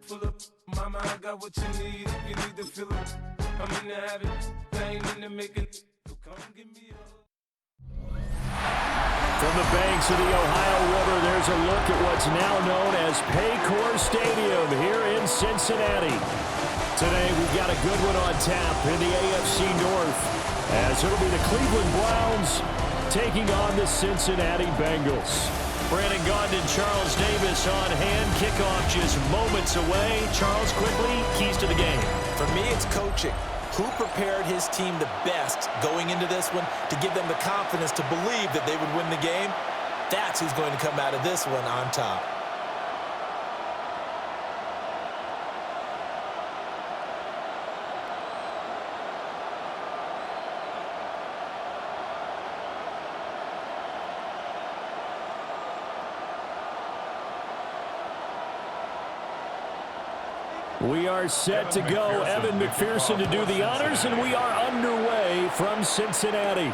Full up, mama, I got what you need. If you need to fill it, I'm in the habit. I ain't in the making. So come give me a. From the banks of the Ohio River, there's a look at what's now known as Paycor Stadium here in Cincinnati. Today, we've got a good one on tap in the AFC North, as it'll be the Cleveland Browns taking on the Cincinnati Bengals. Brandon Gaudin and Charles Davis on hand. Kickoff just moments away. Charles, quickly, keys to the game. For me, it's coaching. Who prepared his team the best going into this one to give them the confidence to believe that they would win the game? That's who's going to come out of this one on top. We are set to go. Evan McPherson to do the honors, and we are underway from Cincinnati.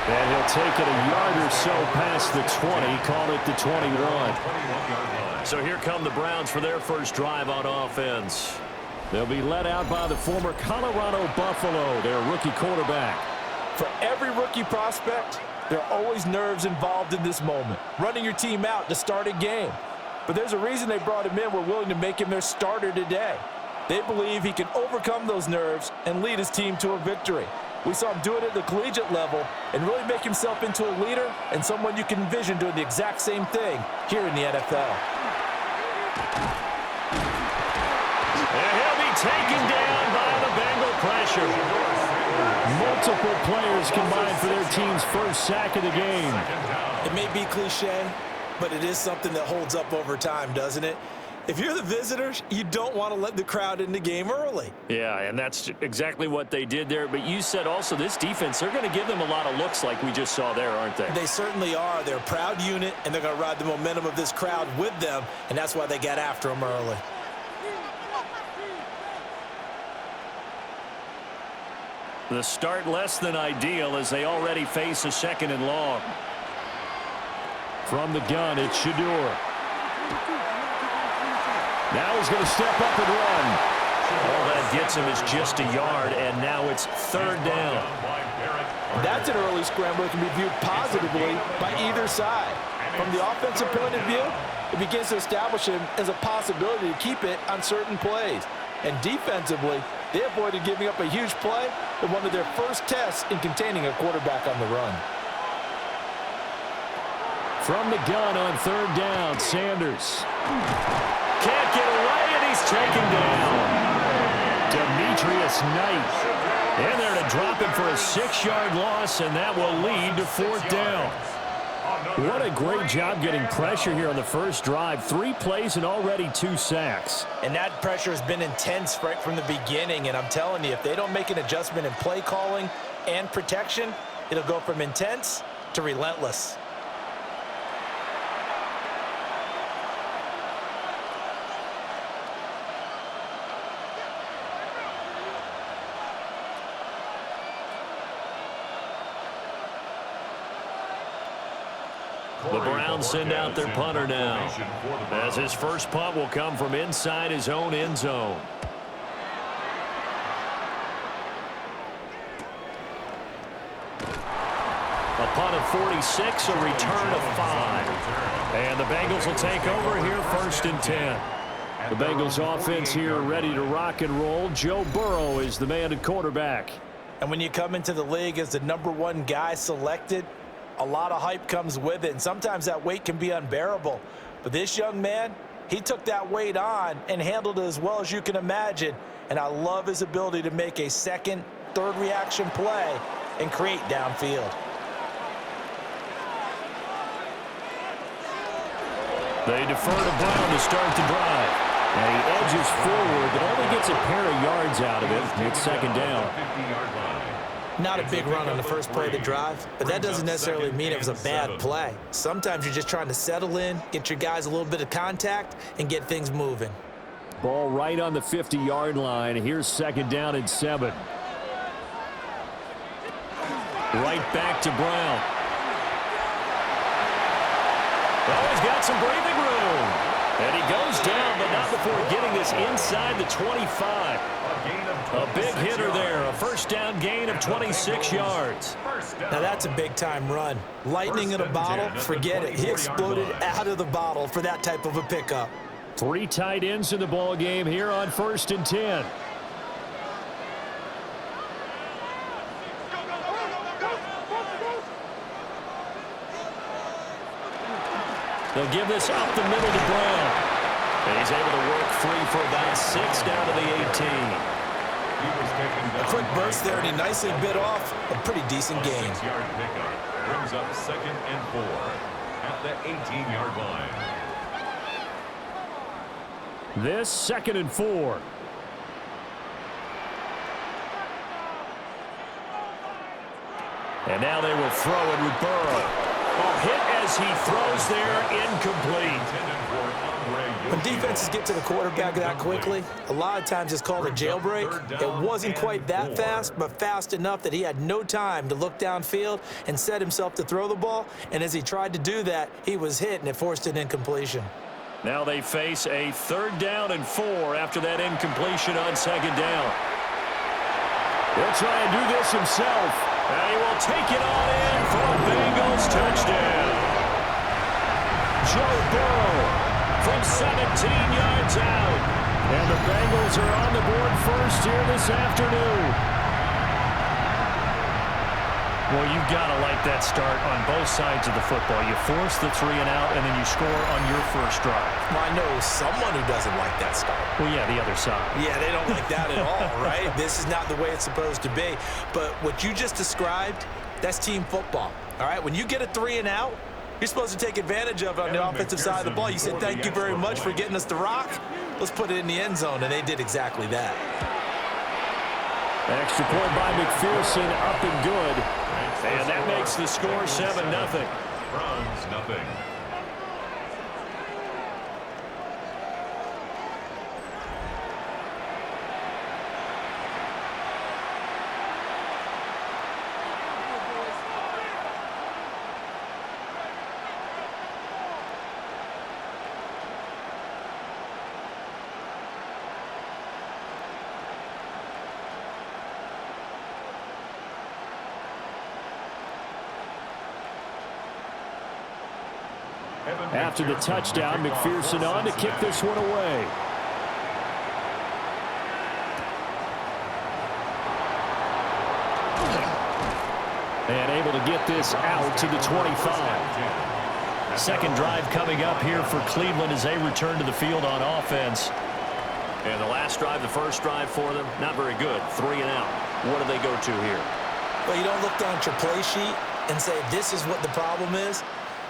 And he'll take it a yard or so past the 20, call it the 21. So here come the Browns for their first drive on offense. They'll be led out by the former Colorado Buffalo, their rookie quarterback. For every rookie prospect, there are always nerves involved in this moment. Running your team out to start a game. But there's a reason they brought him in. We're willing to make him their starter today. They believe he can overcome those nerves and lead his team to a victory. We saw him do it at the collegiate level and really make himself into a leader and someone you can envision doing the exact same thing here in the NFL. And he'll be taken down by the Bengal pressure. Multiple players combined for their team's first sack of the game. It may be cliche, but it is something that holds up over time, doesn't it? If you're the visitors, you don't want to let the crowd in the game early. Yeah, and that's exactly what they did there. But you said also this defense, they're going to give them a lot of looks like we just saw there, aren't they? They certainly are. They're a proud unit, and they're going to ride the momentum of this crowd with them, and that's why they got after them early. The start less than ideal as they already face a second and long. From the gun, it's Shador. Now he's going to step up and run. All that gets him is just a yard, and now it's third down. That's an early scramble that can be viewed positively by either side. From the offensive point of view, it begins to establish him as a possibility to keep it on certain plays. And defensively, they avoided giving up a huge play in one of their first tests in containing a quarterback on the run. From the gun on third down, Sanders. Can't get away, and he's taken down. Demetrius Knight. And there to drop him for a 6-yard loss, and that will lead to fourth down. What a great job getting pressure here on the first drive. 3 plays and already 2 sacks. And that pressure has been intense right from the beginning, and I'm telling you, if they don't make an adjustment in play calling and protection, it'll go from intense to relentless. The Browns send out their punter now, as his first punt will come from inside his own end zone. A punt of 46, a return of 5. And the Bengals will take over here first and 10. The Bengals offense here ready to rock and roll. Joe Burrow is the man at quarterback. And when you come into the league as the #1 guy selected, a lot of hype comes with it, and sometimes that weight can be unbearable. But this young man, he took that weight on and handled it as well as you can imagine. And I love his ability to make a second, third reaction play and create downfield. They defer to Brown to start the drive. And he edges forward, but only gets a pair of yards out of it. It's second down. Not a big run on the first play of the drive, but that doesn't necessarily mean it was a bad play. Sometimes you're just trying to settle in, get your guys a little bit of contact, and get things moving. Ball right on the 50-yard line. Here's second down and 7. Right back to Brown. Oh, he's got some breathing room. stop before getting this inside the 25. A big hitter there, a first down gain of 26 yards. Now that's a big-time run. Lightning in a bottle, forget it. He exploded out of the bottle for that type of a pickup. 3 tight ends in the ball game here on 1st and 10. They'll give this up the middle to Brown. And he's able to work free for about 6 down to the 18. A quick burst there, and he nicely bit off a pretty decent gain. 6-yard pickup brings up 2nd and 4 at the 18-yard line. This 2nd and 4. And now they will throw it with Burrow. Oh, hit as he throws there, incomplete. When defenses get to the quarterback that quickly, a lot of times it's called a jailbreak. It wasn't quite that fast, but fast enough that he had no time to look downfield and set himself to throw the ball. And as he tried to do that, he was hit, and it forced an incompletion. Now they face a 3rd down and 4 after that incompletion on 2nd down. He'll try and do this himself. And he will take it on in for a Bengals touchdown. Joe Burrow from 17 yards out. And the Bengals are on the board first here this afternoon. Well, you've got to like that start on both sides of the football. You force the 3 and out, and then you score on your first drive. Well, I know someone who doesn't like that start. Well, yeah, the other side. Yeah, they don't like that at all, right? This is not the way it's supposed to be. But what you just described, that's team football, all right? When you get a 3 and out, you're supposed to take advantage of it on the offensive side of the ball. You said, thank you very much for getting us the rock. Let's put it in the end zone, and they did exactly that. Extra point by McPherson, up and good. And that makes the score 7-0. Browns nothing. After the touchdown, McPherson on to kick this one away. And able to get this out to the 25. Second drive coming up here for Cleveland as they return to the field on offense. And the last drive, the first drive for them, not very good. 3 and out. What do they go to here? Well, you don't look down at your play sheet and say, this is what the problem is.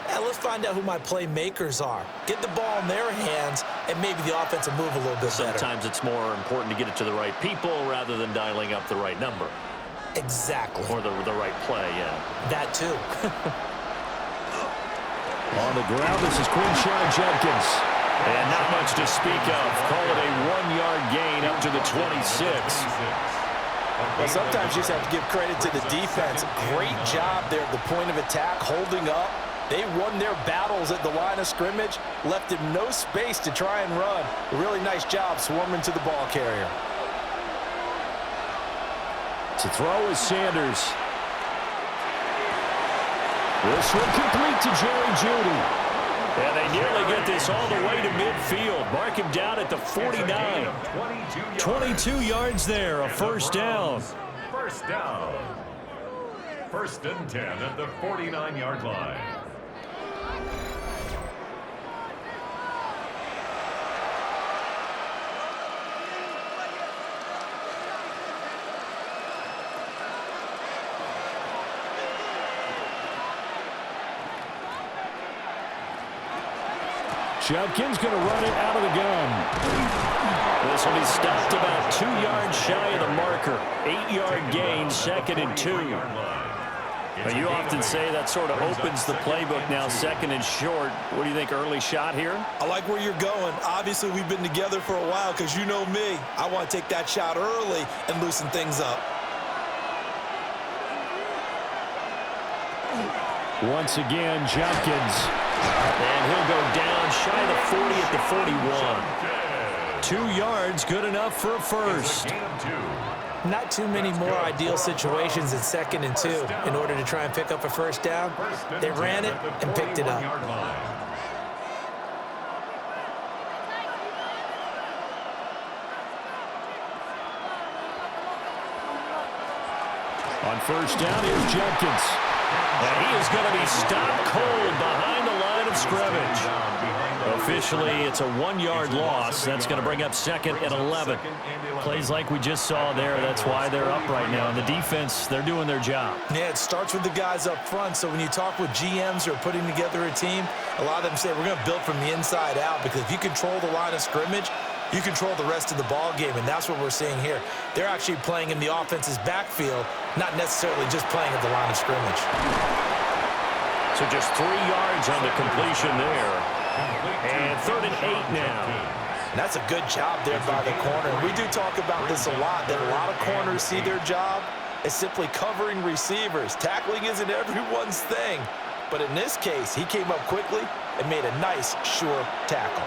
Yeah, let's find out who my playmakers are. Get the ball in their hands, and maybe the offense will move a little bit better. Sometimes it's more important to get it to the right people rather than dialing up the right number. Exactly. Or the right play, yeah. That too. On the ground, this is Quinshon Judkins. And not much to speak of. Call it a 1-yard gain up to the 26. Well, sometimes you just have to give credit to the defense. Great job there at the point of attack, holding up. They won their battles at the line of scrimmage, left him no space to try and run. A really nice job swarming to the ball carrier. To throw is Sanders. This one complete to Jerry Jeudy. And they nearly get this all the way to midfield. Mark him down at the 49. 22 yards there, a first down. First down. 1st and 10 at the 49-yard line. Judkins going to run it out of the gun. This will be stopped about 2 yards shy of the marker. 8-yard gain, 2nd and 2. Now, you often say that sort of opens the playbook now, 2nd and short. What do you think, early shot here? I like where you're going. Obviously, we've been together for a while because you know me. I want to take that shot early and loosen things up. Once again, Judkins. And he'll go down shy of the 40 at the 41. 2 yards, good enough for a first. Not too many more ideal situations in 2nd and 2 in order to try and pick up a first down. They ran it and picked it up. On first down, here's Jenkins. And he is going to be stopped cold behind the line of scrimmage. Officially, it's a 1-yard loss. That's going to bring up 2nd and 11. Plays like we just saw there. That's why they're up right now. And the defense, they're doing their job. Yeah, it starts with the guys up front. So when you talk with GMs who are putting together a team, a lot of them say we're going to build from the inside out, because if you control the line of scrimmage, you control the rest of the ball game, and that's what we're seeing here. They're actually playing in the offense's backfield, not necessarily just playing at the line of scrimmage. So just 3 yards on the completion there. And 3rd and 8 now. And that's a good job there by the corner. We do talk about this a lot, that a lot of corners see their job as simply covering receivers. Tackling isn't everyone's thing. But in this case, he came up quickly and made a nice, sure tackle.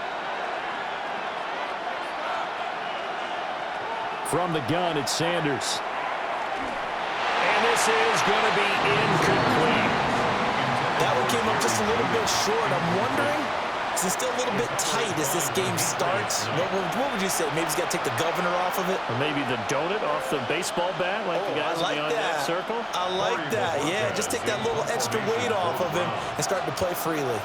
From the gun, it's Sanders. And this is going to be incomplete. That one came up just a little bit short. I'm wondering, is it still a little bit tight as this game starts? What would you say? Maybe he's got to take the governor off of it? Or maybe the donut off the baseball bat, like the guys beyond that circle? I like that. Yeah, just take that little extra weight off of him and start to play freely.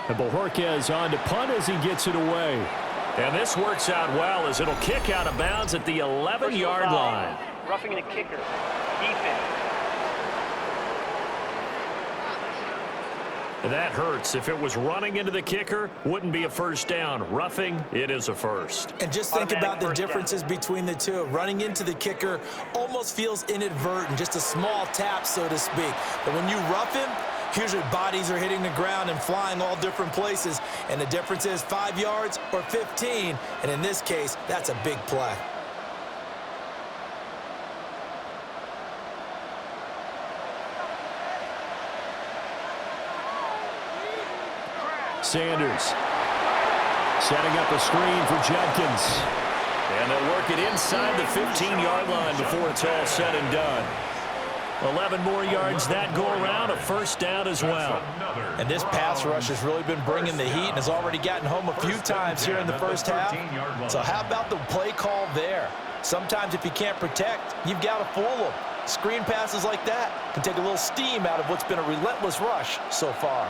And Bojorquez on to punt as he gets it away. And this works out well as it'll kick out of bounds at the 11-yard line. Roughing the kicker. Defense. And that hurts. If it was running into the kicker, wouldn't be a first down. Roughing, it is a first. And just think about the differences between the two. Running into the kicker almost feels inadvertent, just a small tap, so to speak. But when you rough him, here's your bodies are hitting the ground and flying all different places. And the difference is 5 yards or 15. And in this case, that's a big play. Sanders setting up a screen for Jenkins. And they'll work it inside the 15-yard line before it's all said and done. 11 more yards that go around, a first down as well. And this pass rush has really been bringing the heat and has already gotten home a few times here in the first half. So how about the play call there? Sometimes if you can't protect, you've got to fool them. Screen passes like that can take a little steam out of what's been a relentless rush so far.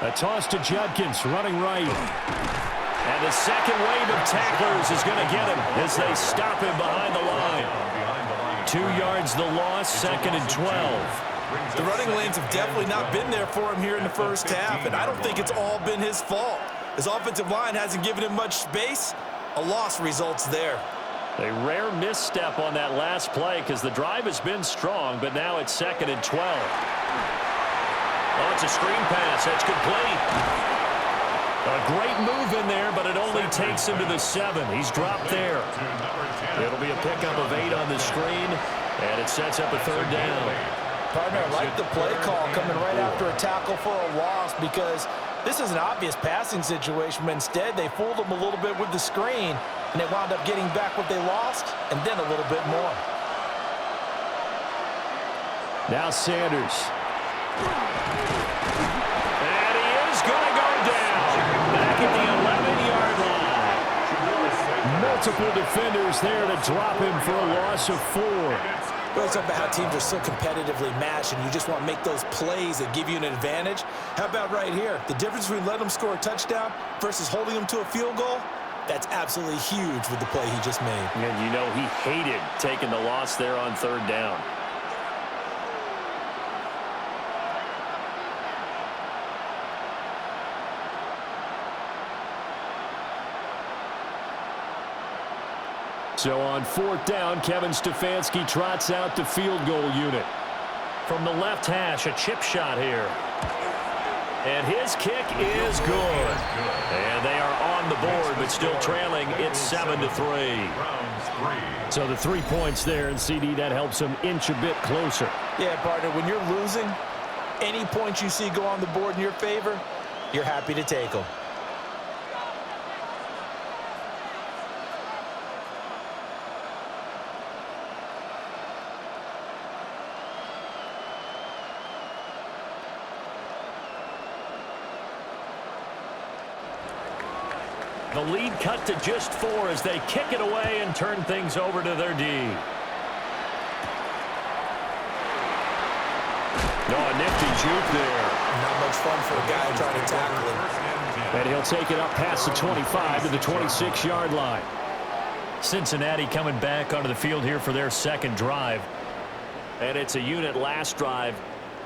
A toss to Judkins, running right. And the second wave of tacklers is going to get him as they stop him behind the line. 2 yards the loss, 2nd and 12. The running lanes have definitely not been there for him here in the first half, and I don't think it's all been his fault. His offensive line hasn't given him much space. A loss results there. A rare misstep on that last play because the drive has been strong, but now it's 2nd and 12. Oh, it's a screen pass. That's complete. A great move in there, but it only takes him to the 7. He's dropped there. It'll be a pickup of 8 on the screen, and it sets up a 3rd down. Partner, I like the play call coming right after a tackle for a loss, because this is an obvious passing situation, but instead they fooled him a little bit with the screen, and they wound up getting back what they lost, and then a little bit more. Now Sanders. And he is going to go down. Back at the 11-yard line. Multiple defenders there to drop him for a loss of 4. We're talking about how teams are so competitively matched, and you just want to make those plays that give you an advantage. How about right here? The difference between letting them score a touchdown versus holding them to a field goal, that's absolutely huge with the play he just made. And you know he hated taking the loss there on 3rd down. So on 4th down, Kevin Stefanski trots out the field goal unit. From the left hash, a chip shot here. And his kick is good. And they are on the board, but still trailing. It's 7-3. So the 3 points there, and CD, that helps them inch a bit closer. Yeah, partner, when you're losing, any points you see go on the board in your favor, you're happy to take them. The lead cut to just 4 as they kick it away and turn things over to their D. Oh, a nifty juke there. Not much fun for a guy trying to tackle him. And he'll take it up past the 25 to the 26-yard line. Cincinnati coming back onto the field here for their second drive. And it's a unit last drive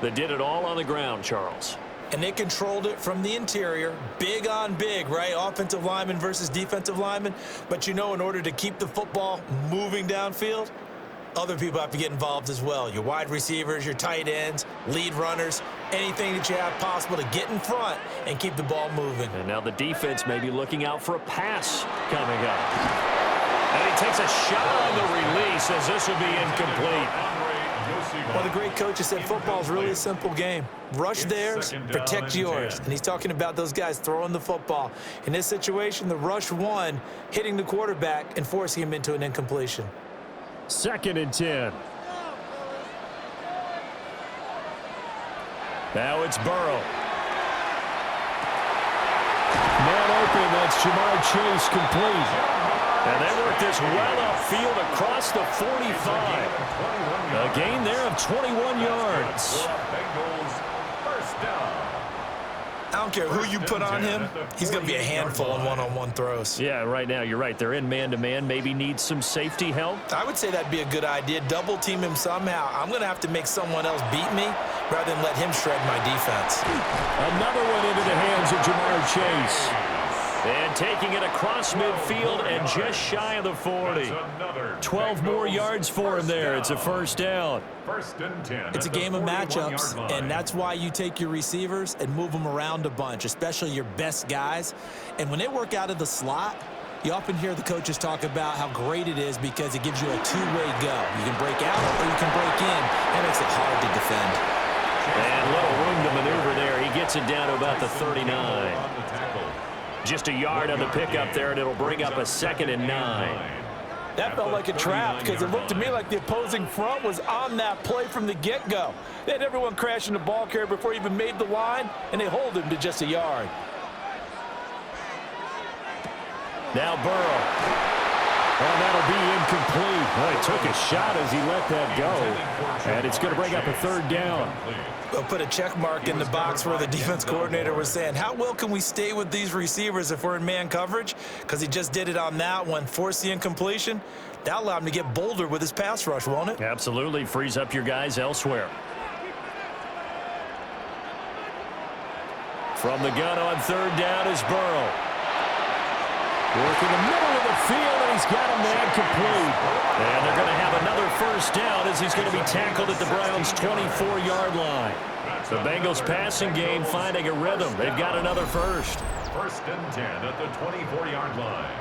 that did it all on the ground, Charles. And they controlled it from the interior, big on big, right? Offensive lineman versus defensive lineman. But you know, in order to keep the football moving downfield, other people have to get involved as well. Your wide receivers, your tight ends, lead runners, anything that you have possible to get in front and keep the ball moving. And now the defense may be looking out for a pass coming up. And he takes a shot on the release as this will be incomplete. Well, the great coach has said football is really a simple game. Rush theirs, protect yours. And he's talking about those guys throwing the football. In this situation, the rush won, hitting the quarterback and forcing him into an incompletion. 2nd and 10. Now it's Burrow. Man open, that's Jamar Chase complete. And they work this well upfield across the 45. A gain there of 21 yards. I don't care who you put on him, he's going to be a handful in one-on-one throws. Yeah, right now, you're right. They're in man-to-man. Maybe needs some safety help. I would say that'd be a good idea. Double team him somehow. I'm going to have to make someone else beat me rather than let him shred my defense. Another one into the hands of Jamar Chase. And taking it across midfield and just shy of the 40. 12 more yards for him there. It's a first down. It's a game of matchups, and that's why you take your receivers and move them around a bunch, especially your best guys. And when they work out of the slot, you often hear the coaches talk about how great it is because it gives you a two-way go. You can break out or you can break in. That makes it hard to defend. And little room to maneuver there. He gets it down to about the 39. Just a yard on the pickup there, and it'll bring up a 2nd and 9. That felt like a trap because it looked to me like the opposing front was on that play from the get-go. They had everyone crashing the ball carrier before he even made the line, and they hold him to just a yard. Now Burrow. And that'll be incomplete. Well, he took a shot as he let that go. And it's going to bring up a 3rd down. We'll put a check mark in the box where the defense coordinator was saying, how well can we stay with these receivers if we're in man coverage? Because he just did it on that one, forced the incompletion. That'll allow him to get bolder with his pass rush, won't it? Absolutely. Frees up your guys elsewhere. From the gun on 3rd down is Burrow. Working the middle of the field, and he's got him man complete. And they're going to have another first down as he's going to be tackled at the Browns' 24-yard line. The Bengals passing game finding a rhythm. They've got another first. 1st and 10 at the 24-yard line.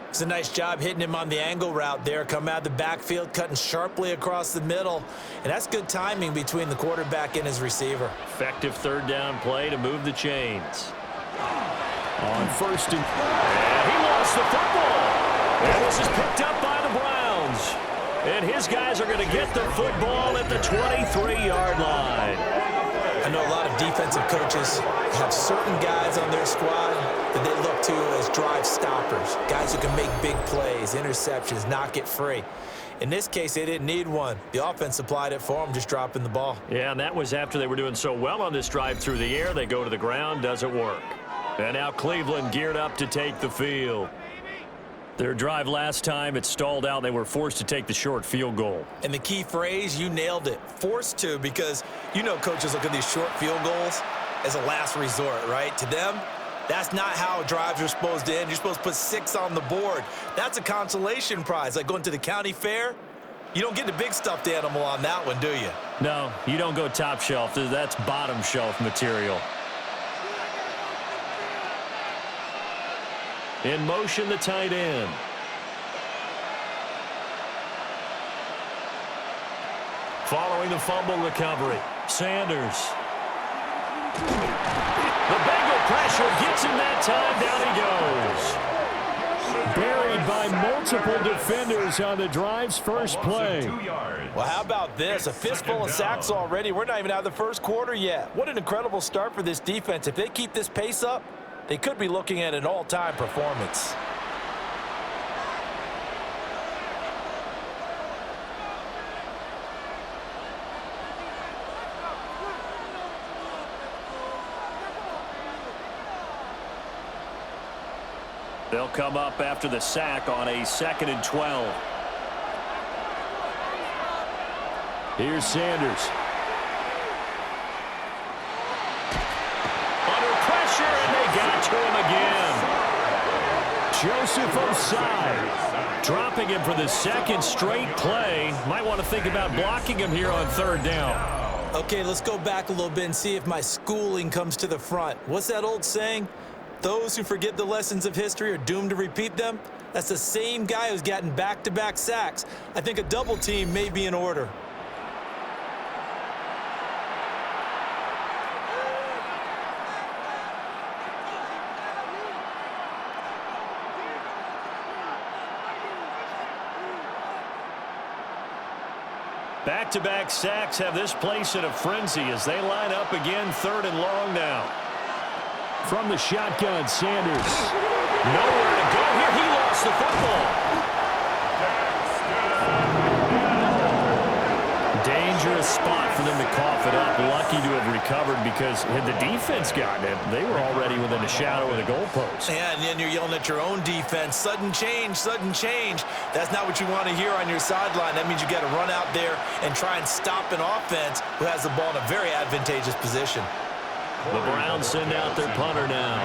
It's a nice job hitting him on the angle route there. Come out of the backfield, cutting sharply across the middle. And that's good timing between the quarterback and his receiver. Effective 3rd down play to move the chains. On 1st and he lost the football. And this is picked up by the Browns. And his guys are going to get the football at the 23-yard line. I know a lot of defensive coaches have certain guys on their squad that they look to as drive stoppers, guys who can make big plays, interceptions, knock it free. In this case, they didn't need one. The offense supplied it for them, just dropping the ball. Yeah, and that was after they were doing so well on this drive through the air. They go to the ground, doesn't work. And now Cleveland geared up to take the field. Their drive last time, it stalled out. They were forced to take the short field goal. And the key phrase, you nailed it, forced to, because you know coaches look at these short field goals as a last resort, right? To them, that's not how drives are supposed to end. You're supposed to put 6 on the board. That's a consolation prize, like going to the county fair. You don't get the big stuffed animal on that one, do you? No, you don't go top shelf. That's bottom shelf material. In motion, the tight end. Following the fumble recovery, Sanders. The Bengal pressure gets him that time. Down he goes. Buried by multiple defenders on the drive's first play. Well, how about this? A fistful of sacks already. We're not even out of the first quarter yet. What an incredible start for this defense. If they keep this pace up, they could be looking at an all-time performance. They'll come up after the sack on a 2nd and 12. Here's Sanders. Under pressure, and they got to him again. Joseph Osai dropping him for the 2nd straight play. Might want to think about blocking him here on 3rd down. Okay, let's go back a little bit and see if my schooling comes to the front. What's that old saying? Those who forget the lessons of history are doomed to repeat them. That's the same guy who's gotten back-to-back sacks. I think a double team may be in order. Back-to-back sacks have this place in a frenzy as they line up again 3rd and long now. From the shotgun, Sanders. Nowhere to go here. He lost the football. Dangerous spot for them to cough it up. Lucky to have recovered because had the defense gotten it, they were already within the shadow of the goalpost. Yeah, and then you're yelling at your own defense. Sudden change, sudden change. That's not what you want to hear on your sideline. That means you got to run out there and try and stop an offense who has the ball in a very advantageous position. The Browns send out their punter now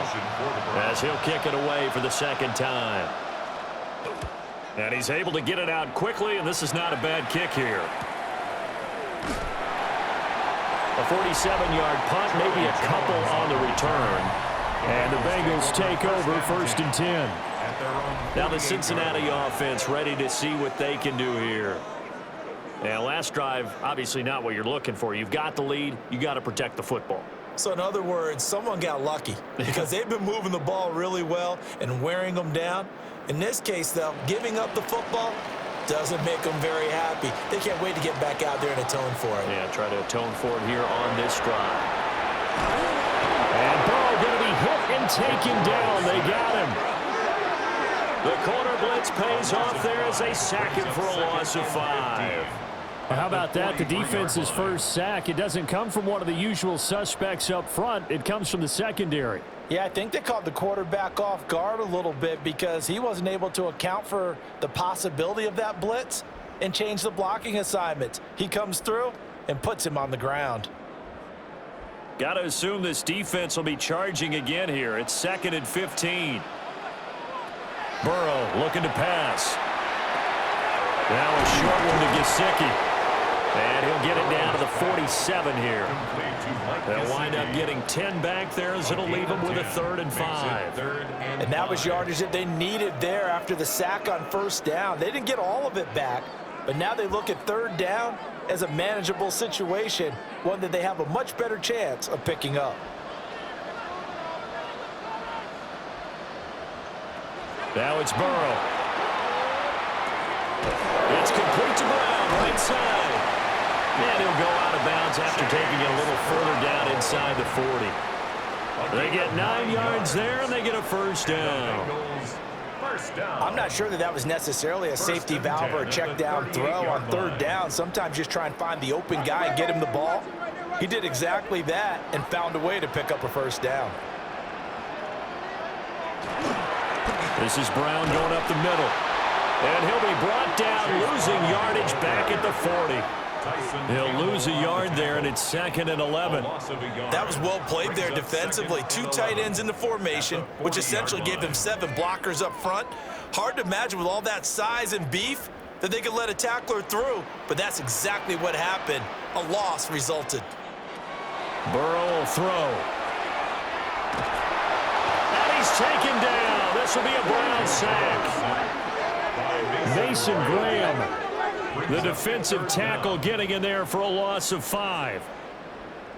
as he'll kick it away for the 2nd time. And he's able to get it out quickly, and this is not a bad kick here. A 47-yard punt, maybe a couple on the return. And the Bengals take over 1st and 10. Now the Cincinnati offense ready to see what they can do here. Now, last drive, obviously not what you're looking for. You've got the lead. You got to protect the football. So, in other words, someone got lucky because they've been moving the ball really well and wearing them down. In this case, though, giving up the football doesn't make them very happy. They can't wait to get back out there and atone for it. Yeah, try to atone for it here on this drive. And Burrow going to be hit and taken down. They got him. The corner blitz pays off there as they sack him for a loss of 5. How about that? The defense's first sack. It doesn't come from one of the usual suspects up front. It comes from the secondary. Yeah, I think they caught the quarterback off guard a little bit because he wasn't able to account for the possibility of that blitz and change the blocking assignments. He comes through and puts him on the ground. Got to assume this defense will be charging again here. It's 2nd and 15. Burrow looking to pass. Now a short one to Gesicki. And he'll get it down to the 47 here. They'll wind up getting 10 back there as it'll leave them with a 3rd and 5. And that was yardage that they needed there after the sack on 1st down. They didn't get all of it back, but now they look at 3rd down as a manageable situation, one that they have a much better chance of picking up. Now it's Burrow. It's complete to Brown, right side. And he'll go out of bounds after taking it a little further down inside the 40. They get 9 yards there, and they get a 1st down. I'm not sure that was necessarily a safety valve or a check down throw on 3rd down. Sometimes just try and find the open guy and get him the ball. He did exactly that and found a way to pick up a 1st down. This is Brown going up the middle. And he'll be brought down, losing yardage back at the 40. He'll lose a yard there, and it's 2nd and 11. That was well played there defensively. 2 tight ends in the formation, which essentially gave them 7 blockers up front. Hard to imagine with all that size and beef that they could let a tackler through, but that's exactly what happened. A loss resulted. Burrow will throw. And he's taken down. This will be a Brown sack. Mason Graham, the defensive tackle, getting in there for a loss of 5.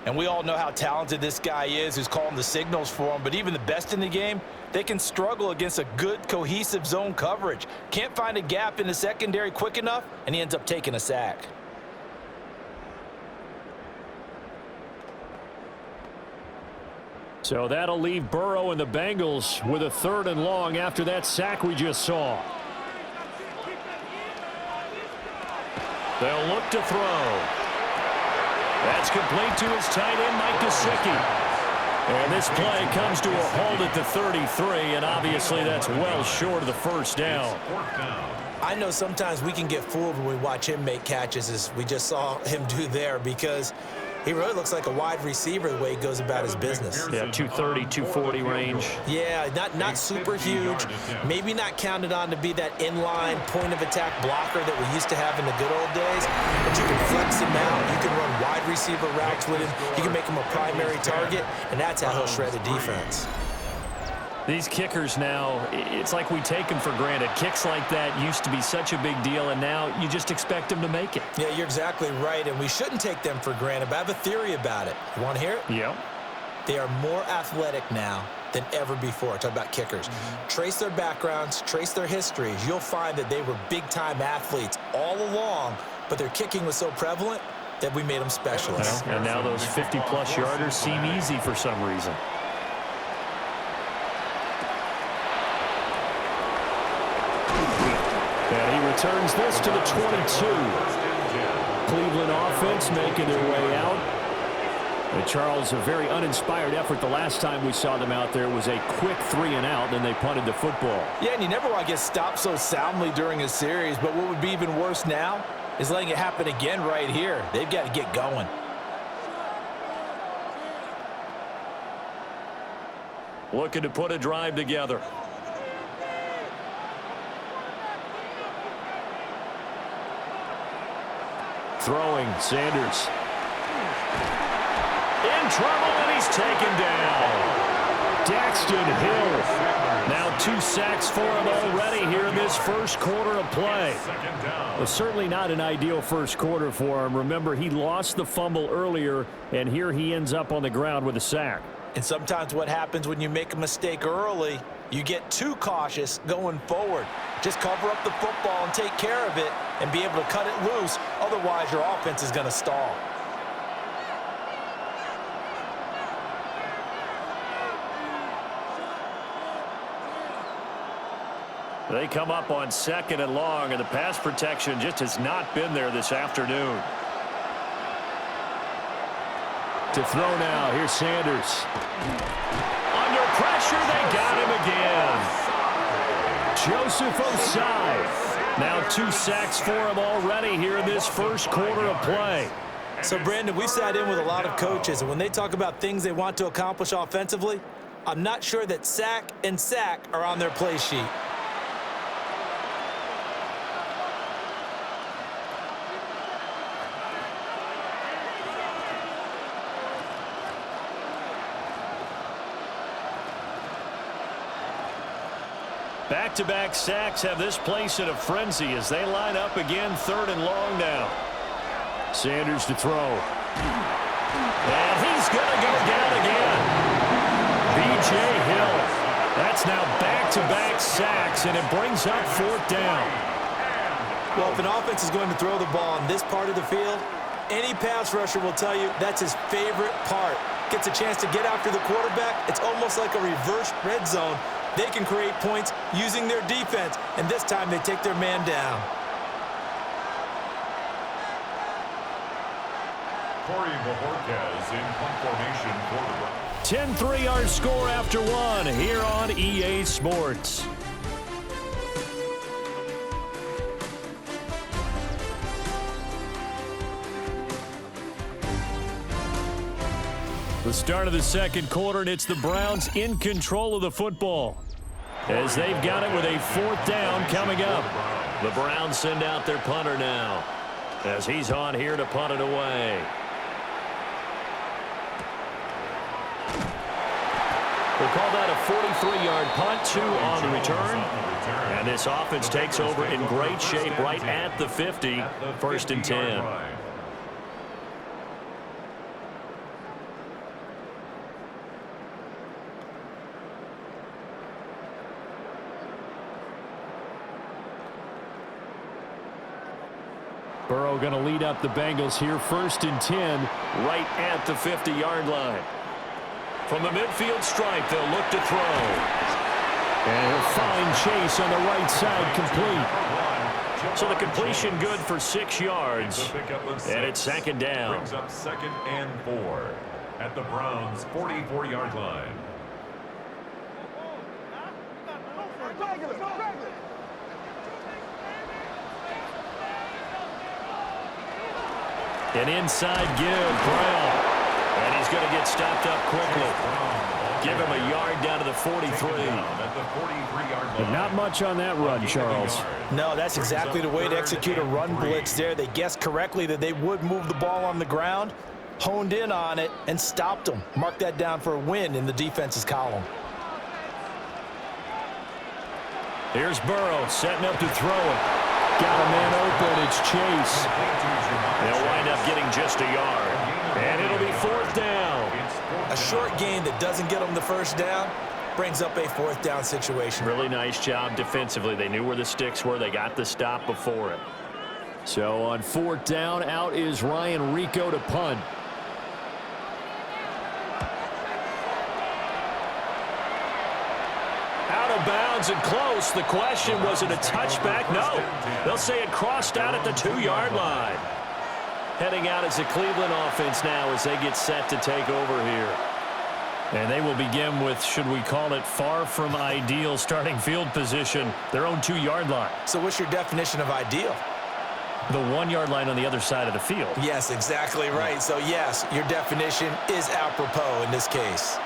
And we all know how talented this guy is who's calling the signals for him. But even the best in the game, they can struggle against a good, cohesive zone coverage. Can't find a gap in the secondary quick enough, and he ends up taking a sack. So that'll leave Burrow and the Bengals with a 3rd and long after that sack we just saw. They'll look to throw. That's complete to his tight end, Mike Gesicki. And this play comes to a halt at the 33, and obviously that's well short of the first down. I know sometimes we can get fooled when we watch him make catches, as we just saw him do there, because he really looks like a wide receiver the way he goes about his business. Yeah, 230, 240 range. Yeah, not super huge. Maybe not counted on to be that inline point-of-attack blocker that we used to have in the good old days. But you can flex him out. You can run wide receiver routes with him. You can make him a primary target, and that's how he'll shred a defense. These kickers now, it's like we take them for granted. Kicks like that used to be such a big deal, and now you just expect them to make it. Yeah, you're exactly right, and we shouldn't take them for granted, but I have a theory about it. You want to hear it? Yeah. They are more athletic now than ever before. Talk about kickers. Trace their backgrounds, trace their histories. You'll find that they were big-time athletes all along, but their kicking was so prevalent that we made them specialists. And now those 50-plus yarders seem easy for some reason. And he returns this to the 22. Cleveland offense making their way out. And Charles, a very uninspired effort. The last time we saw them out there was a quick 3-and-out, then they punted the football. Yeah, and you never want to get stopped so soundly during a series, but what would be even worse now is letting it happen again right here. They've got to get going. Looking to put a drive together. Throwing, Sanders. In trouble, and he's taken down. Daxton Hill. Now 2 sacks for him already here in this first quarter of play. Well, certainly not an ideal first quarter for him. Remember, he lost the fumble earlier, and here he ends up on the ground with a sack. And sometimes what happens when you make a mistake early, you get too cautious going forward. Just cover up the football and take care of it and be able to cut it loose. Otherwise, your offense is going to stall. They come up on 2nd and long, and the pass protection just has not been there this afternoon. To throw now, here's Sanders. Under pressure, they got him again. Joseph Osai. Now 2 sacks for him already here in this first quarter of play. So, Brandon, we sat in with a lot of coaches, and when they talk about things they want to accomplish offensively, I'm not sure that sack and sack are on their play sheet. Back-to-back sacks have this place in a frenzy as they line up again 3rd and long now. Sanders to throw. And he's going to go down again. B.J. Hill. That's now back-to-back sacks, and it brings up 4th down. Well, if an offense is going to throw the ball on this part of the field, any pass rusher will tell you that's his favorite part. Gets a chance to get after the quarterback. It's almost like a reverse red zone. They can create points using their defense, and this time they take their man down. Corey Bojorquez in punt formation for the 10-3 our score after 1 here on EA Sports. The start of the second quarter, and it's the Browns in control of the football, as they've got it with a 4th down coming up. The Browns send out their punter now, as he's on here to punt it away. We'll call that a 43-yard punt, 2 on the return. And this offense takes over in great shape right at the 50, 1st and 10. Burrow going to lead up the Bengals here, 1st and 10, right at the 50-yard line. From the midfield stripe, they'll look to throw. And he'll find Chase on the right side, complete. So the completion good for 6 yards. And it's 2nd down. Brings up 2nd and 4 at the Browns' 44-yard line. An inside give, Brown. And he's going to get stopped up quickly. Give him a yard down to the 43. But not much on that run, Charles. No, that's exactly the way to execute a run blitz there. They guessed correctly that they would move the ball on the ground, honed in on it, and stopped them. Mark that down for a win in the defense's column. Here's Burrow setting up to throw it. Got a man open. It's Chase. They'll wind up getting just a yard. And it'll be 4th down. A short gain that doesn't get them the 1st down brings up a 4th down situation. Really nice job defensively. They knew where the sticks were. They got the stop before it. So on 4th down, out is Ryan Rico to punt. Out of bounds and close. The question, was it a touchback? No. They'll say it crossed out at the 2-yard line. Heading out is the Cleveland offense now as they get set to take over here. And they will begin with, should we call it, far from ideal starting field position, their own 2-yard line. So what's your definition of ideal? The 1-yard line on the other side of the field. Yes, exactly right. So yes, your definition is apropos in this case.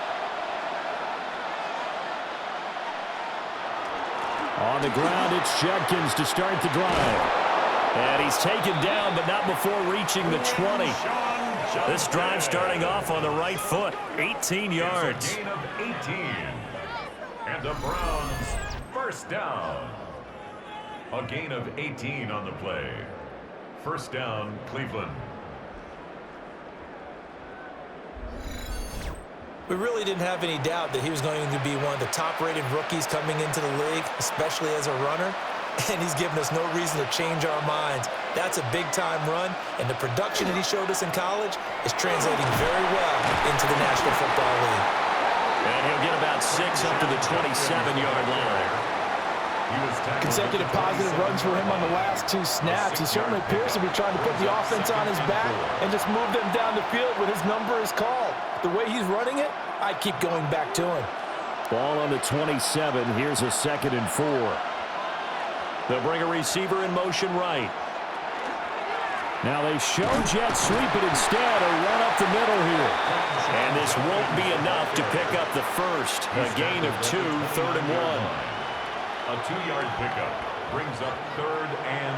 On the ground, it's Judkins to start the drive. And he's taken down, but not before reaching the 20. This drive starting off on the right foot, 18 yards. It's a gain of 18. And the Browns, 1st down. A gain of 18 on the play. 1st down, Cleveland. We really didn't have any doubt that he was going to be one of the top-rated rookies coming into the league, especially as a runner. And he's given us no reason to change our minds. That's a big-time run, and the production that he showed us in college is translating very well into the National Football League. And he'll get about 6 up to the 27-yard line. Consecutive positive runs for him on the last 2 snaps. He certainly appears to be trying to put the offense on his back and just move them down the field when his number is called. The way he's running it, I keep going back to him. Ball on the 27. Here's a 2nd and 4. They'll bring a receiver in motion right. Now they show jet sweep it instead, a run up the middle here. And this won't be enough to pick up the 1st. A gain of 2, 3rd and 1. A 2-yard pickup brings up 3rd and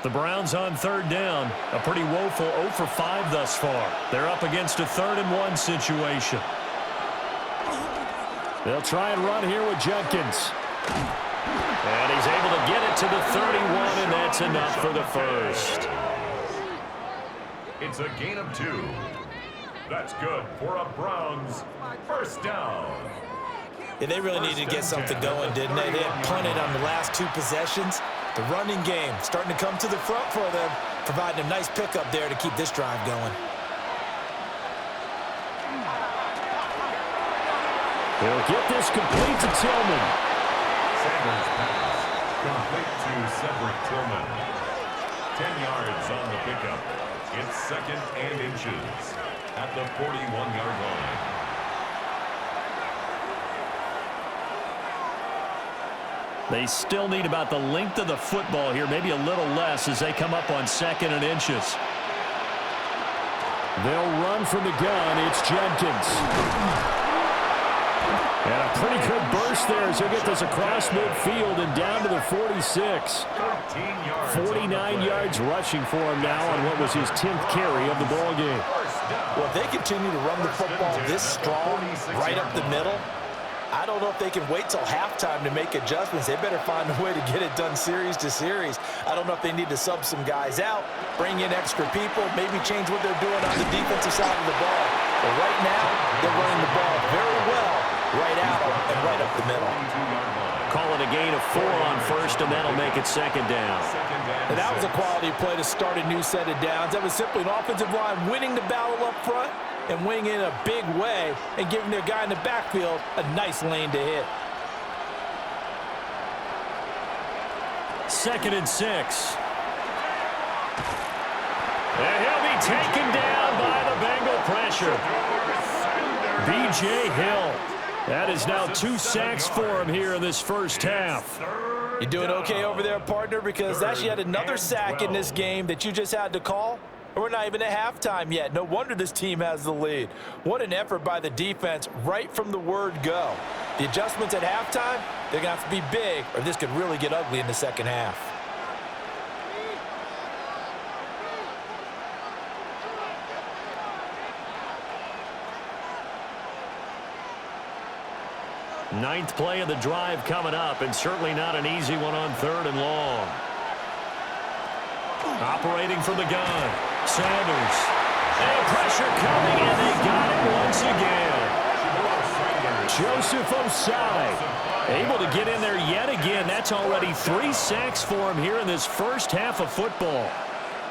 1. The Browns on 3rd down. A pretty woeful 0 for 5 thus far. They're up against a 3rd and 1 situation. They'll try and run here with Judkins. And he's able to get it to the 31, and that's enough for the 1st. It's a gain of 2. That's good for a Browns 1st down. Yeah, they really needed to get something going, didn't they? They had punted on the last 2 possessions. The running game starting to come to the front for them, providing a nice pickup there to keep this drive going. They'll get this complete to Tillman. Sanders pass complete to Cedric Tillman. 10 yards on the pickup. It's 2nd and inches at the 41-yard line. They still need about the length of the football here, maybe a little less as they come up on 2nd and inches. They'll run from the gun. It's Judkins. And a pretty good burst there as he'll get this across midfield and down to the 46. 49 yards rushing for him now on what was his 10th carry of the ball game. Well, if they continue to run the football this strong, right up the middle, I don't know if they can wait till halftime to make adjustments. They better find a way to get it done series to series. I don't know if they need to sub some guys out, bring in extra people, maybe change what they're doing on the defensive side of the ball. But right now, they're running the ball very well right out and right up the middle. call it a gain of 4 on first, and that'll make it second down. And that was a quality play to start a new set of downs. That was simply an offensive line winning the battle up front and winning in a big way and giving their guy in the backfield a nice lane to hit. 2nd and 6. And he'll be taken down by the Bengal pressure. B.J. Hill. That is now 2 sacks for him here in this first half. You doing okay over there, partner? Because that's yet another sack in this game that you just had to call. We're not even at halftime yet. No wonder this team has the lead. What an effort by the defense right from the word go. The adjustments at halftime, they're going to have to be big, or this could really get ugly in the second half. Ninth play of the drive coming up, and certainly not an easy one on 3rd and long. Operating from the gun, Sanders. And pressure coming, and they got it once again. Joseph Osai able to get in there yet again. That's already 3 sacks for him here in this first half of football.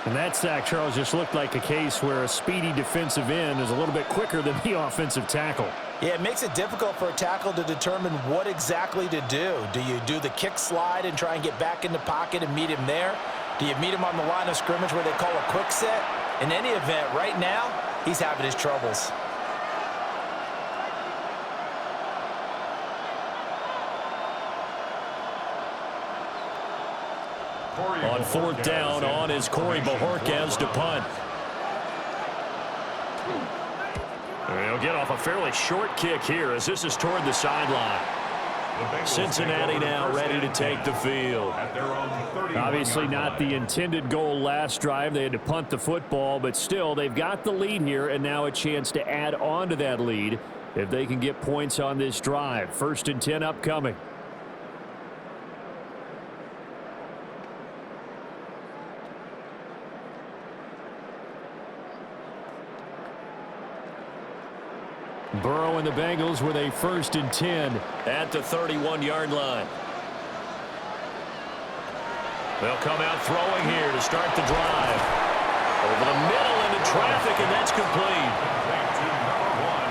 And that sack, Charles, just looked like a case where a speedy defensive end is a little bit quicker than the offensive tackle. Yeah, it makes it difficult for a tackle to determine what exactly to do. Do you do the kick slide and try and get back in the pocket and meet him there? Do you meet him on the line of scrimmage where they call a quick set? In any event, right now, he's having his troubles. On 4th down, on is Corey Bojorquez to punt. He'll get off a fairly short kick here as this is toward the sideline. Cincinnati now ready to take the field. Obviously not the intended goal last drive. They had to punt the football, but still they've got the lead here and now a chance to add on to that lead if they can get points on this drive. 1st and 10 upcoming. Burrow and the Bengals with a 1st and 10 at the 31-yard line. They'll come out throwing here to start the drive. Over the middle into traffic, and that's complete.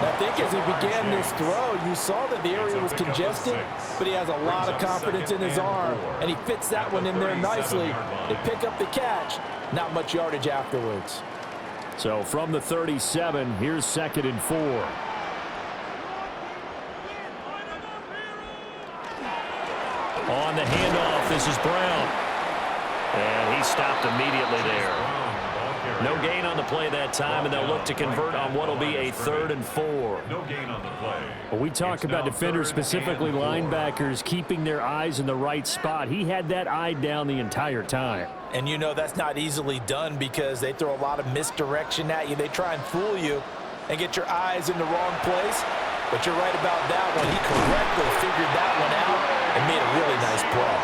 I think as he began this throw, you saw that the area was congested, but he has a lot of confidence in his arm, and he fits that one in there nicely. They pick up the catch, not much yardage afterwards. So from the 37, here's 2nd and 4. On the handoff, this is Brown. And he stopped immediately there. No gain on the play that time, and they'll look to convert on what will be a 3rd and 4. No gain on the play. Well, we talk about defenders, specifically linebackers, keeping their eyes in the right spot. He had that eye down the entire time. And you know that's not easily done because they throw a lot of misdirection at you. They try and fool you and get your eyes in the wrong place. But you're right about that one. He correctly figured that one out and made a really nice play.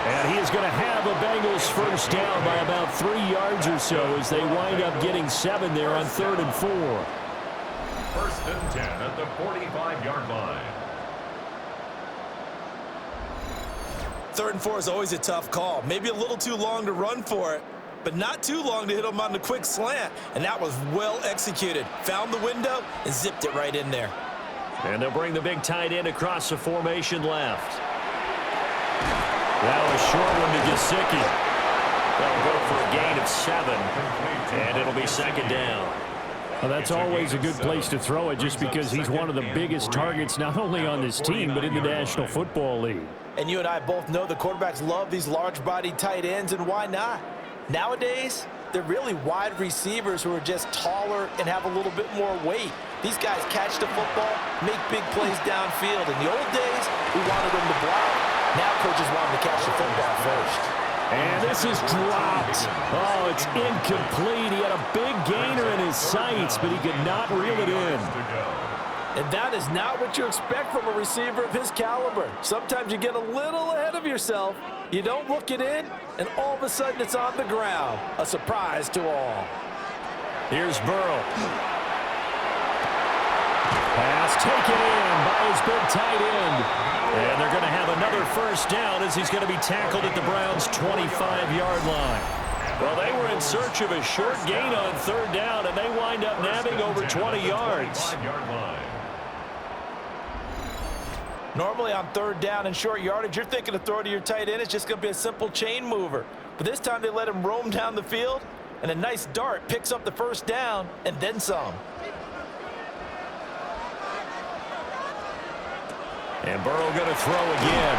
And he is going to have a Bengals 1st down by about 3 yards or so as they wind up getting 7 there on 3rd and 4. 1st and 10 at the 45-yard line. 3rd and 4 is always a tough call. Maybe a little too long to run for it, but not too long to hit him on the quick slant. And that was well executed. Found the window and zipped it right in there. And they'll bring the big tight end across the formation left. That was a short one to Gesicki. That'll go for a gain of 7, and it'll be 2nd down. Well, that's always a good place to throw it just because he's one of the biggest targets not only on this team but in the National Football League. And you and I both know the quarterbacks love these large-bodied tight ends, and why not? Nowadays, they're really wide receivers who are just taller and have a little bit more weight. These guys catch the football, make big plays downfield. In the old days, we wanted them to block. Now coaches want them to catch the football first. And this is dropped. Oh, it's incomplete. He had a big gainer in his sights, but he could not reel it in. And that is not what you expect from a receiver of his caliber. Sometimes you get a little ahead of yourself. You don't look it in, and all of a sudden it's on the ground. A surprise to all. Here's Burrow. Pass taken in by his big tight end. And they're going to have another first down as he's going to be tackled at the Browns' 25-yard line. Well, they were in search of a short gain on third down, and they wind up nabbing over 20 yards. Normally on third down and short yardage, you're thinking to throw to your tight end. It's just going to be a simple chain mover. But this time they let him roam down the field, and a nice dart picks up the first down and then some. And Burrow going to throw again.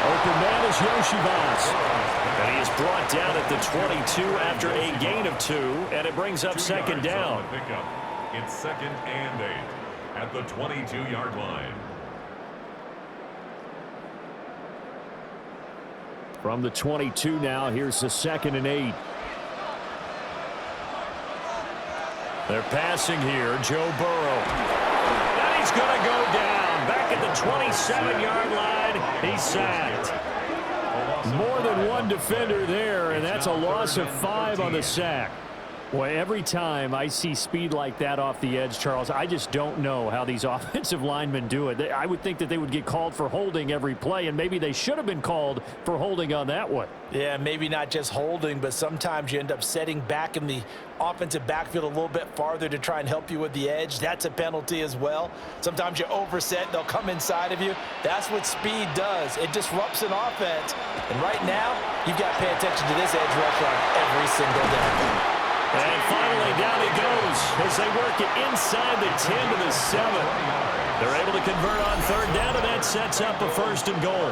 Open man is Yoshivas. And he is brought down at the 22 after a gain of 2, and it brings up second down. It's second and 8 at the 22-yard line. From the 22 now, here's the second and 8. They're passing here, Joe Burrow. And he's going to go down. Back at the 27-yard line, he's sacked. More than one defender there, and that's a loss of 5 on the sack. Boy, every time I see speed like that off the edge, Charles, I just don't know how these offensive linemen do it. I would think that they would get called for holding every play, and maybe they should have been called for holding on that one. Yeah, maybe not just holding, but sometimes you end up setting back in the offensive backfield a little bit farther to try and help you with the edge. That's a penalty as well. Sometimes you overset, they'll come inside of you. That's what speed does. It disrupts an offense. And right now, you've got to pay attention to this edge rusher on every single down. And finally, down he goes as they work it inside the 10 to the 7. They're able to convert on third down, and that sets up a first and goal.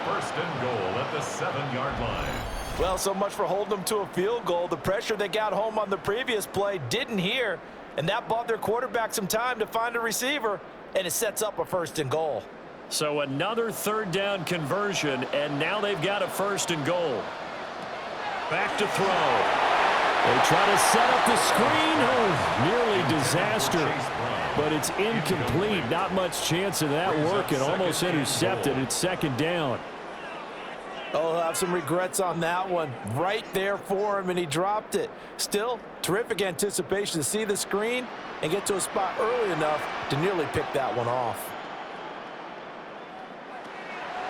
First and goal at the 7-yard line. Well, so much for holding them to a field goal. The pressure they got home on the previous play didn't hear, and that bought their quarterback some time to find a receiver, and it sets up a first and goal. So another third down conversion, and now they've got a first and goal. Back to throw. They try to set up the screen. Oh, nearly disaster. But it's incomplete. Not much chance of that working. Almost intercepted. It's second down. Oh, he'll have some regrets on that one. Right there for him, and he dropped it. Still, terrific anticipation to see the screen and get to a spot early enough to nearly pick that one off.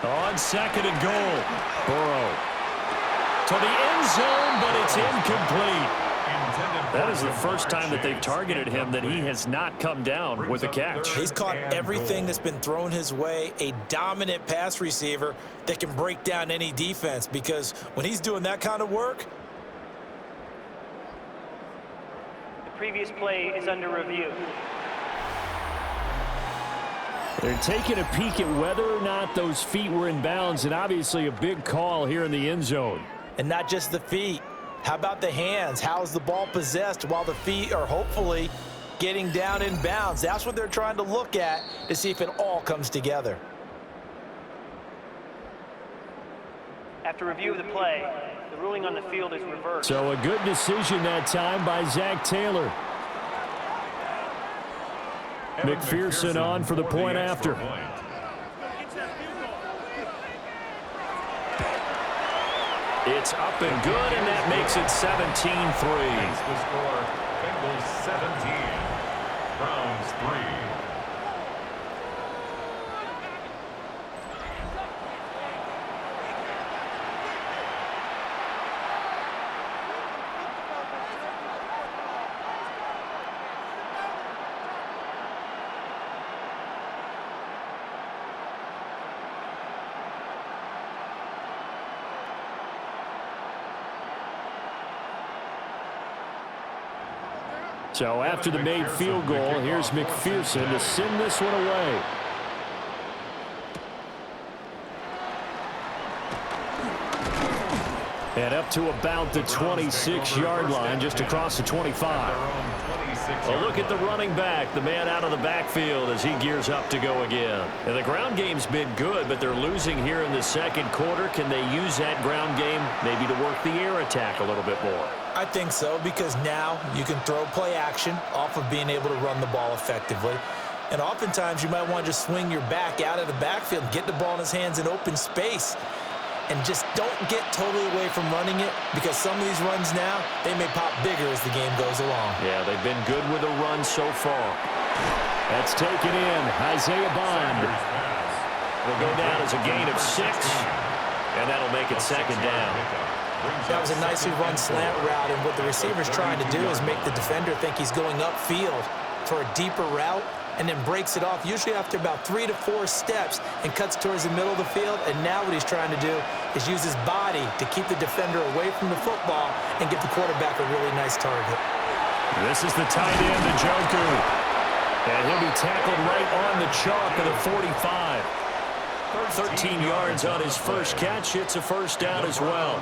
On second and goal, Burrow to the end zone, but it's incomplete. That is the first time that they've targeted him that he has not come down with a catch. He's caught everything that's been thrown his way, a dominant pass receiver that can break down any defense, because when he's doing that kind of work. The previous play is under review. They're taking a peek at whether or not those feet were in bounds, and obviously a big call here in the end zone. And not just the feet. How about the hands? How's the ball possessed while the feet are hopefully getting down in bounds? That's what they're trying to look at to see if it all comes together. After review of the play, the ruling on the field is reversed. So a good decision that time by Zach Taylor. McPherson on for the point after. It's up and good, and that makes it 17-3. That's the score. Bengals 17, Browns 3. So after the made field goal, here's McPherson to send this one away. And up to about the 26-yard line, just across the 25. A look at the running back, the man out of the backfield as he gears up to go again. And the ground game's been good, but they're losing here in the second quarter. Can they use that ground game maybe to work the air attack a little bit more? I think so, because now you can throw play action off of being able to run the ball effectively. And oftentimes you might want to just swing your back out of the backfield, get the ball in his hands in open space, and just don't get totally away from running it, because some of these runs now, they may pop bigger as the game goes along. Yeah, they've been good with a run so far. That's taken in. Isaiah Bond. Will go down as a gain of 6, and that'll make it second down. That was a nicely run slant route, and what the receiver's trying to do is make the defender think he's going upfield for a deeper route, and then breaks it off, usually after about 3 to 4 steps, and cuts towards the middle of the field. And now what he's trying to do is use his body to keep the defender away from the football and give the quarterback a really nice target. This is the tight end, Njoku. And he'll be tackled right on the chalk of the 45. 13 yards on his first catch. It's a first down as well.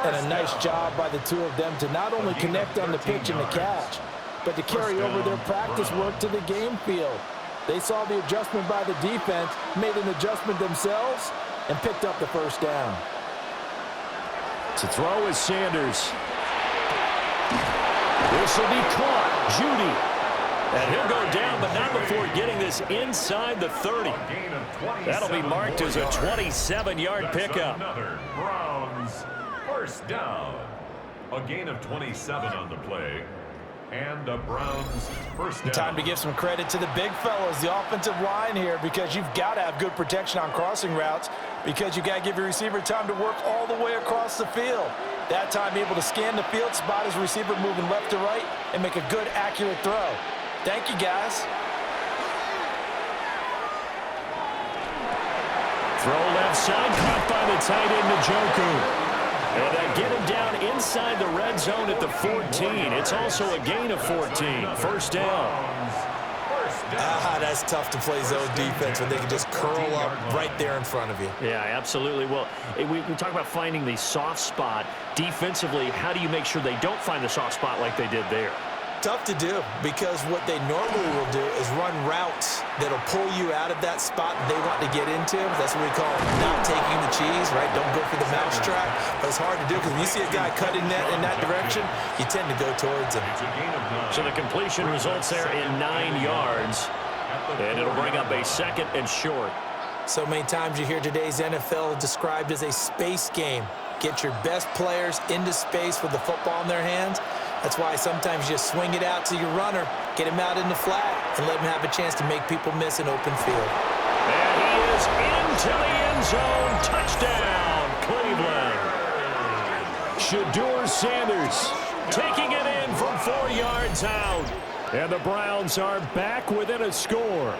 And a nice job by the two of them to not only connect on the pitch and the catch, but to carry over their practice work to the game field. They saw the adjustment by the defense, made an adjustment themselves, and picked up the first down. To throw is Sanders. This will be caught. Judy. And he'll go down, but not before getting this inside the 30. That'll be marked as a 27-yard pickup. Another Browns first down. A gain of 27 on the play. And the Browns first down. Time to give some credit to the big fellas, the offensive line here, because you've got to have good protection on crossing routes, because you got to give your receiver time to work all the way across the field. That time able to scan the field, spot his receiver moving left to right, and make a good, accurate throw. Thank you, guys. Throw left side, caught by the tight end, Njoku. And they get him down inside the red zone at the 14. It's also a gain of 14. First down. That's tough to play zone defense when they can just curl up right there in front of you. Yeah, absolutely. Well, we talk about finding the soft spot. Defensively, how do you make sure they don't find the soft spot like they did there? Tough to do, because what they normally will do is run routes that'll pull you out of that spot they want to get into. That's what we call not taking the cheese, right? Don't go for the mousetrap. But it's hard to do, because when you see a guy cutting that in that direction, you tend to go towards him. So the completion results there in 9 yards, and it'll bring up a second and short. So many times you hear today's NFL described as a space game. Get your best players into space with the football in their hands. That's why sometimes you just swing it out to your runner, get him out in the flat, and let him have a chance to make people miss an open field. And he is into the end zone. Touchdown, Cleveland. Shedeur Sanders taking it in from 4 yards out. And the Browns are back within a score.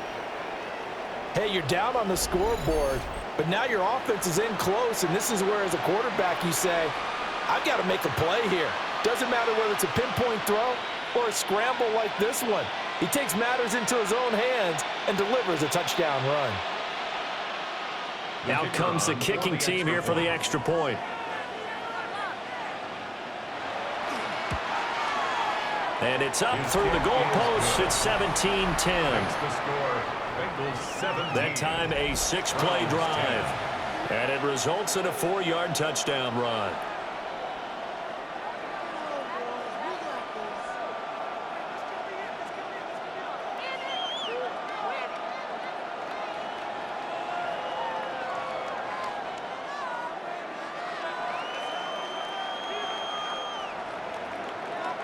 Hey, you're down on the scoreboard, but now your offense is in close, and this is where, as a quarterback, you say, I've got to make a play here. Doesn't matter whether it's a pinpoint throw or a scramble like this one. He takes matters into his own hands and delivers a touchdown run. Now comes the kicking team here for the extra point. And it's up through the goalposts. It's 17-10. That time a 6-play drive. And it results in a 4-yard touchdown run.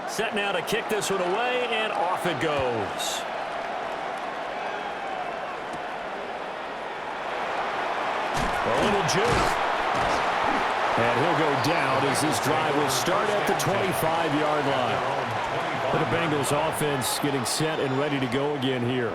Set now to kick this one away, and off it goes. A little juke. And he'll go down as this drive will start at the 25-yard line. But the Bengals offense getting set and ready to go again here.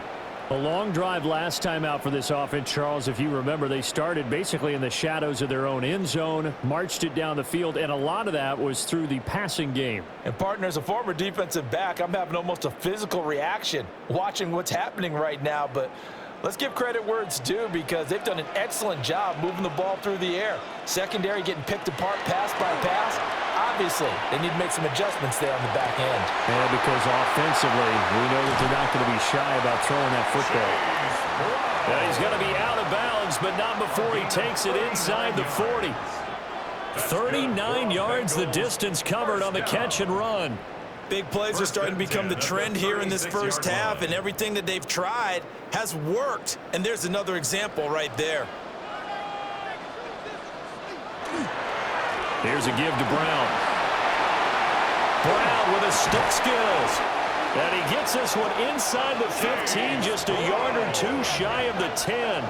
A long drive last time out for this offense, Charles. If you remember, they started basically in the shadows of their own end zone, marched it down the field, and a lot of that was through the passing game. And, partner, as a former defensive back, I'm having almost a physical reaction watching what's happening right now. But let's give credit where it's due, because they've done an excellent job moving the ball through the air. Secondary getting picked apart pass by pass. Obviously, they need to make some adjustments there on the back end. And because offensively, we know that they're not going to be shy about throwing that football. Now he's going to be out of bounds, but not before he takes it inside the 40. 39 yards the distance covered on the catch and run. Big plays are starting to become the trend here in this first half, and everything that they've tried has worked. And there's another example right there. Here's a give to Brown. Brown with his stick skills. And he gets this one inside the 15, just a yard or two shy of the 10.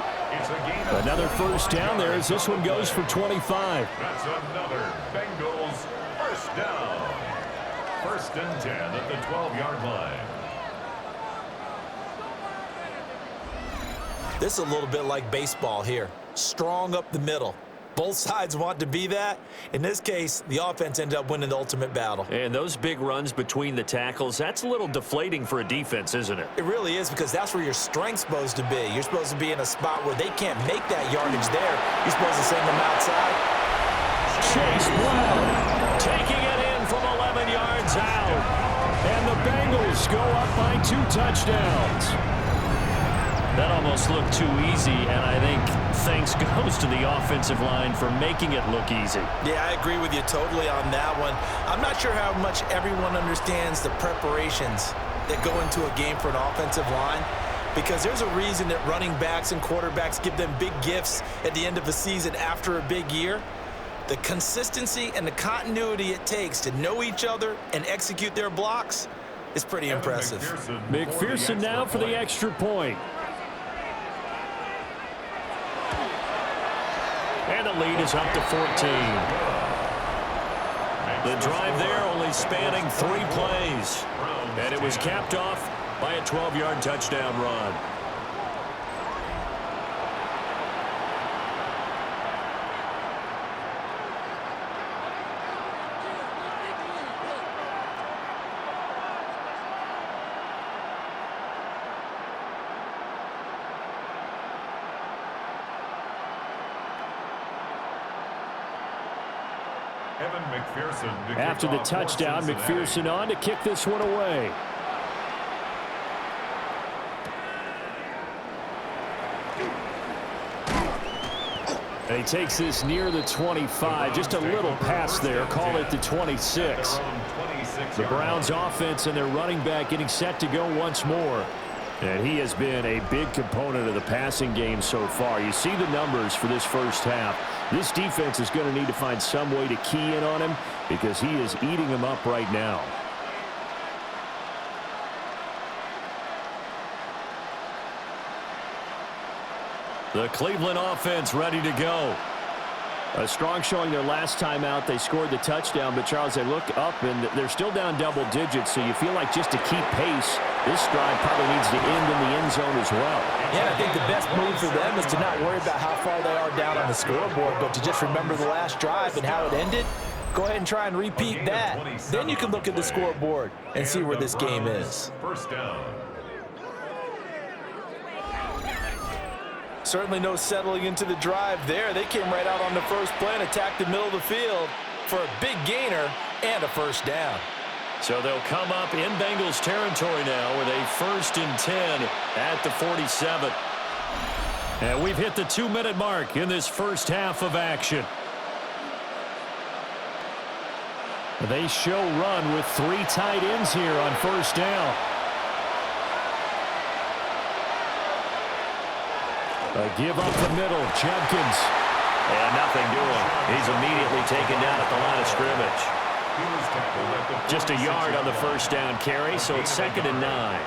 Another first down there as this one goes for 25. That's another Bengals first down. 1st and 10 at the 12-yard line. This is a little bit like baseball here. Strong up the middle. Both sides want to be that. In this case, the offense ended up winning the ultimate battle. And those big runs between the tackles, that's a little deflating for a defense, isn't it? It really is, because that's where your strength's supposed to be. You're supposed to be in a spot where they can't make that yardage there. You're supposed to send them outside. Chase Brown taking it in from 11 yards out. And the Bengals go up by 2 touchdowns. That almost looked too easy, and I think thanks goes to the offensive line for making it look easy. Yeah, I agree with you totally on that one. I'm not sure how much everyone understands the preparations that go into a game for an offensive line, because there's a reason that running backs and quarterbacks give them big gifts at the end of a season after a big year. The consistency and the continuity it takes to know each other and execute their blocks is pretty impressive. McPherson now for the extra point. And the lead is up to 14. The drive there only spanning 3 plays. And it was capped off by a 12-yard touchdown run. After the touchdown, McPherson on to kick this one away. And he takes this near the 25. Just a little pass there. Call it the 26. The Browns offense and their running back getting set to go once more. And he has been a big component of the passing game so far. You see the numbers for this first half. This defense is going to need to find some way to key in on him because he is eating them up right now. The Cleveland offense ready to go. A strong showing their last time out. They scored the touchdown, but Charles, they look up and they're still down double digits, so you feel like just to keep pace, this drive probably needs to end in the end zone as well. Yeah, I think the best move for them is to not worry about how far they are down on the scoreboard, but to just remember the last drive and how it ended. Go ahead and try and repeat that. Then you can look at the scoreboard and see where this game is. First down. Certainly no settling into the drive there. They came right out on the first play and attacked the middle of the field for a big gainer and a first down. So they'll come up in Bengals territory now with a 1st and 10 at the 47. And we've hit the 2-minute mark in this first half of action. They show run with 3 tight ends here on first down. A give up the middle, Jenkins. And nothing doing. He's immediately taken down at the line of scrimmage. Just a yard on the first down carry, so it's 2nd and 9.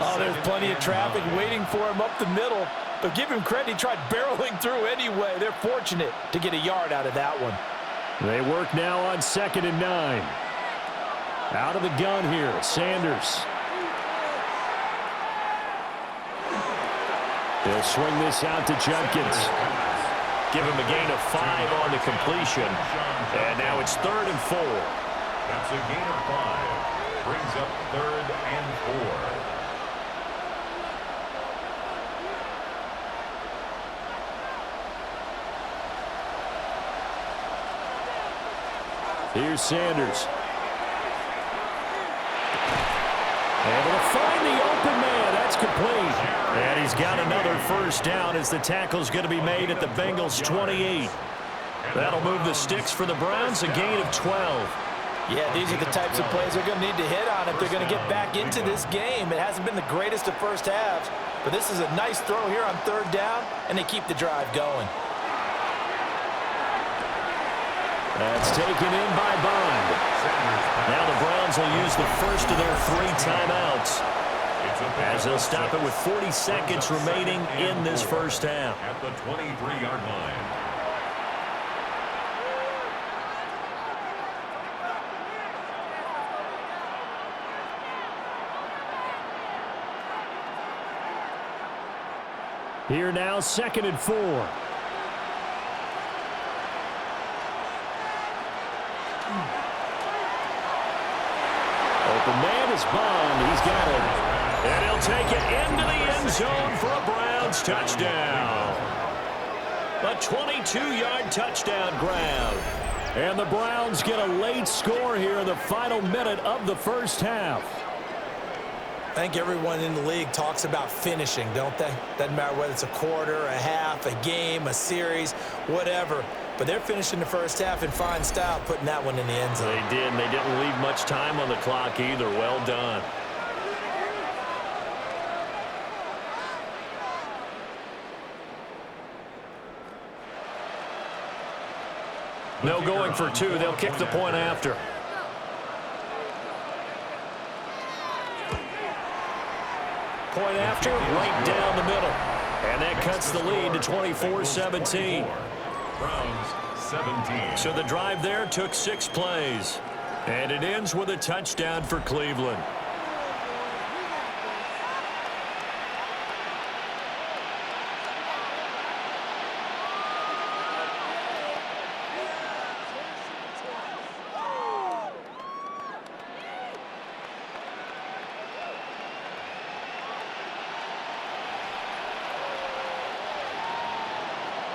Oh, there's plenty of traffic waiting for him up the middle. But give him credit, he tried barreling through anyway. They're fortunate to get a yard out of that one. They work now on 2nd and 9. Out of the gun here, Sanders. They'll swing this out to Jenkins. Give him a gain of 5 on the completion. And now it's 3rd and 4. That's a gain of 5. Brings up 3rd and 4. Here's Sanders. Able to find the open man. That's complete. And he's got another first down as the tackle's going to be made at the Bengals 28. That'll move the sticks for the Browns, a gain of 12. Yeah, these are the types of plays they're going to need to hit on if they're going to get back into this game. It hasn't been the greatest of first halves, but this is a nice throw here on 3rd down, and they keep the drive going. That's taken in by Bond. Now the Browns Bengals will use the first of their 3 timeouts, as they'll stop it with 40 seconds remaining in this first half. At the 23-yard line. Here now, 2nd and 4. Open man is Bond. He's got it. And he'll take it into the end zone for a Browns touchdown. A 22-yard touchdown grab. And the Browns get a late score here in the final minute of the first half. I think everyone in the league talks about finishing, don't they? Doesn't matter whether it's a quarter, a half, a game, a series, whatever. But they're finishing the first half in fine style, putting that one in the end zone. They did, and they didn't leave much time on the clock either. Well done. No going for 2. They'll kick the point after. Point after, right down the middle. And that cuts the lead to 24-17. Browns 17. So the drive there took 6 plays. And it ends with a touchdown for Cleveland.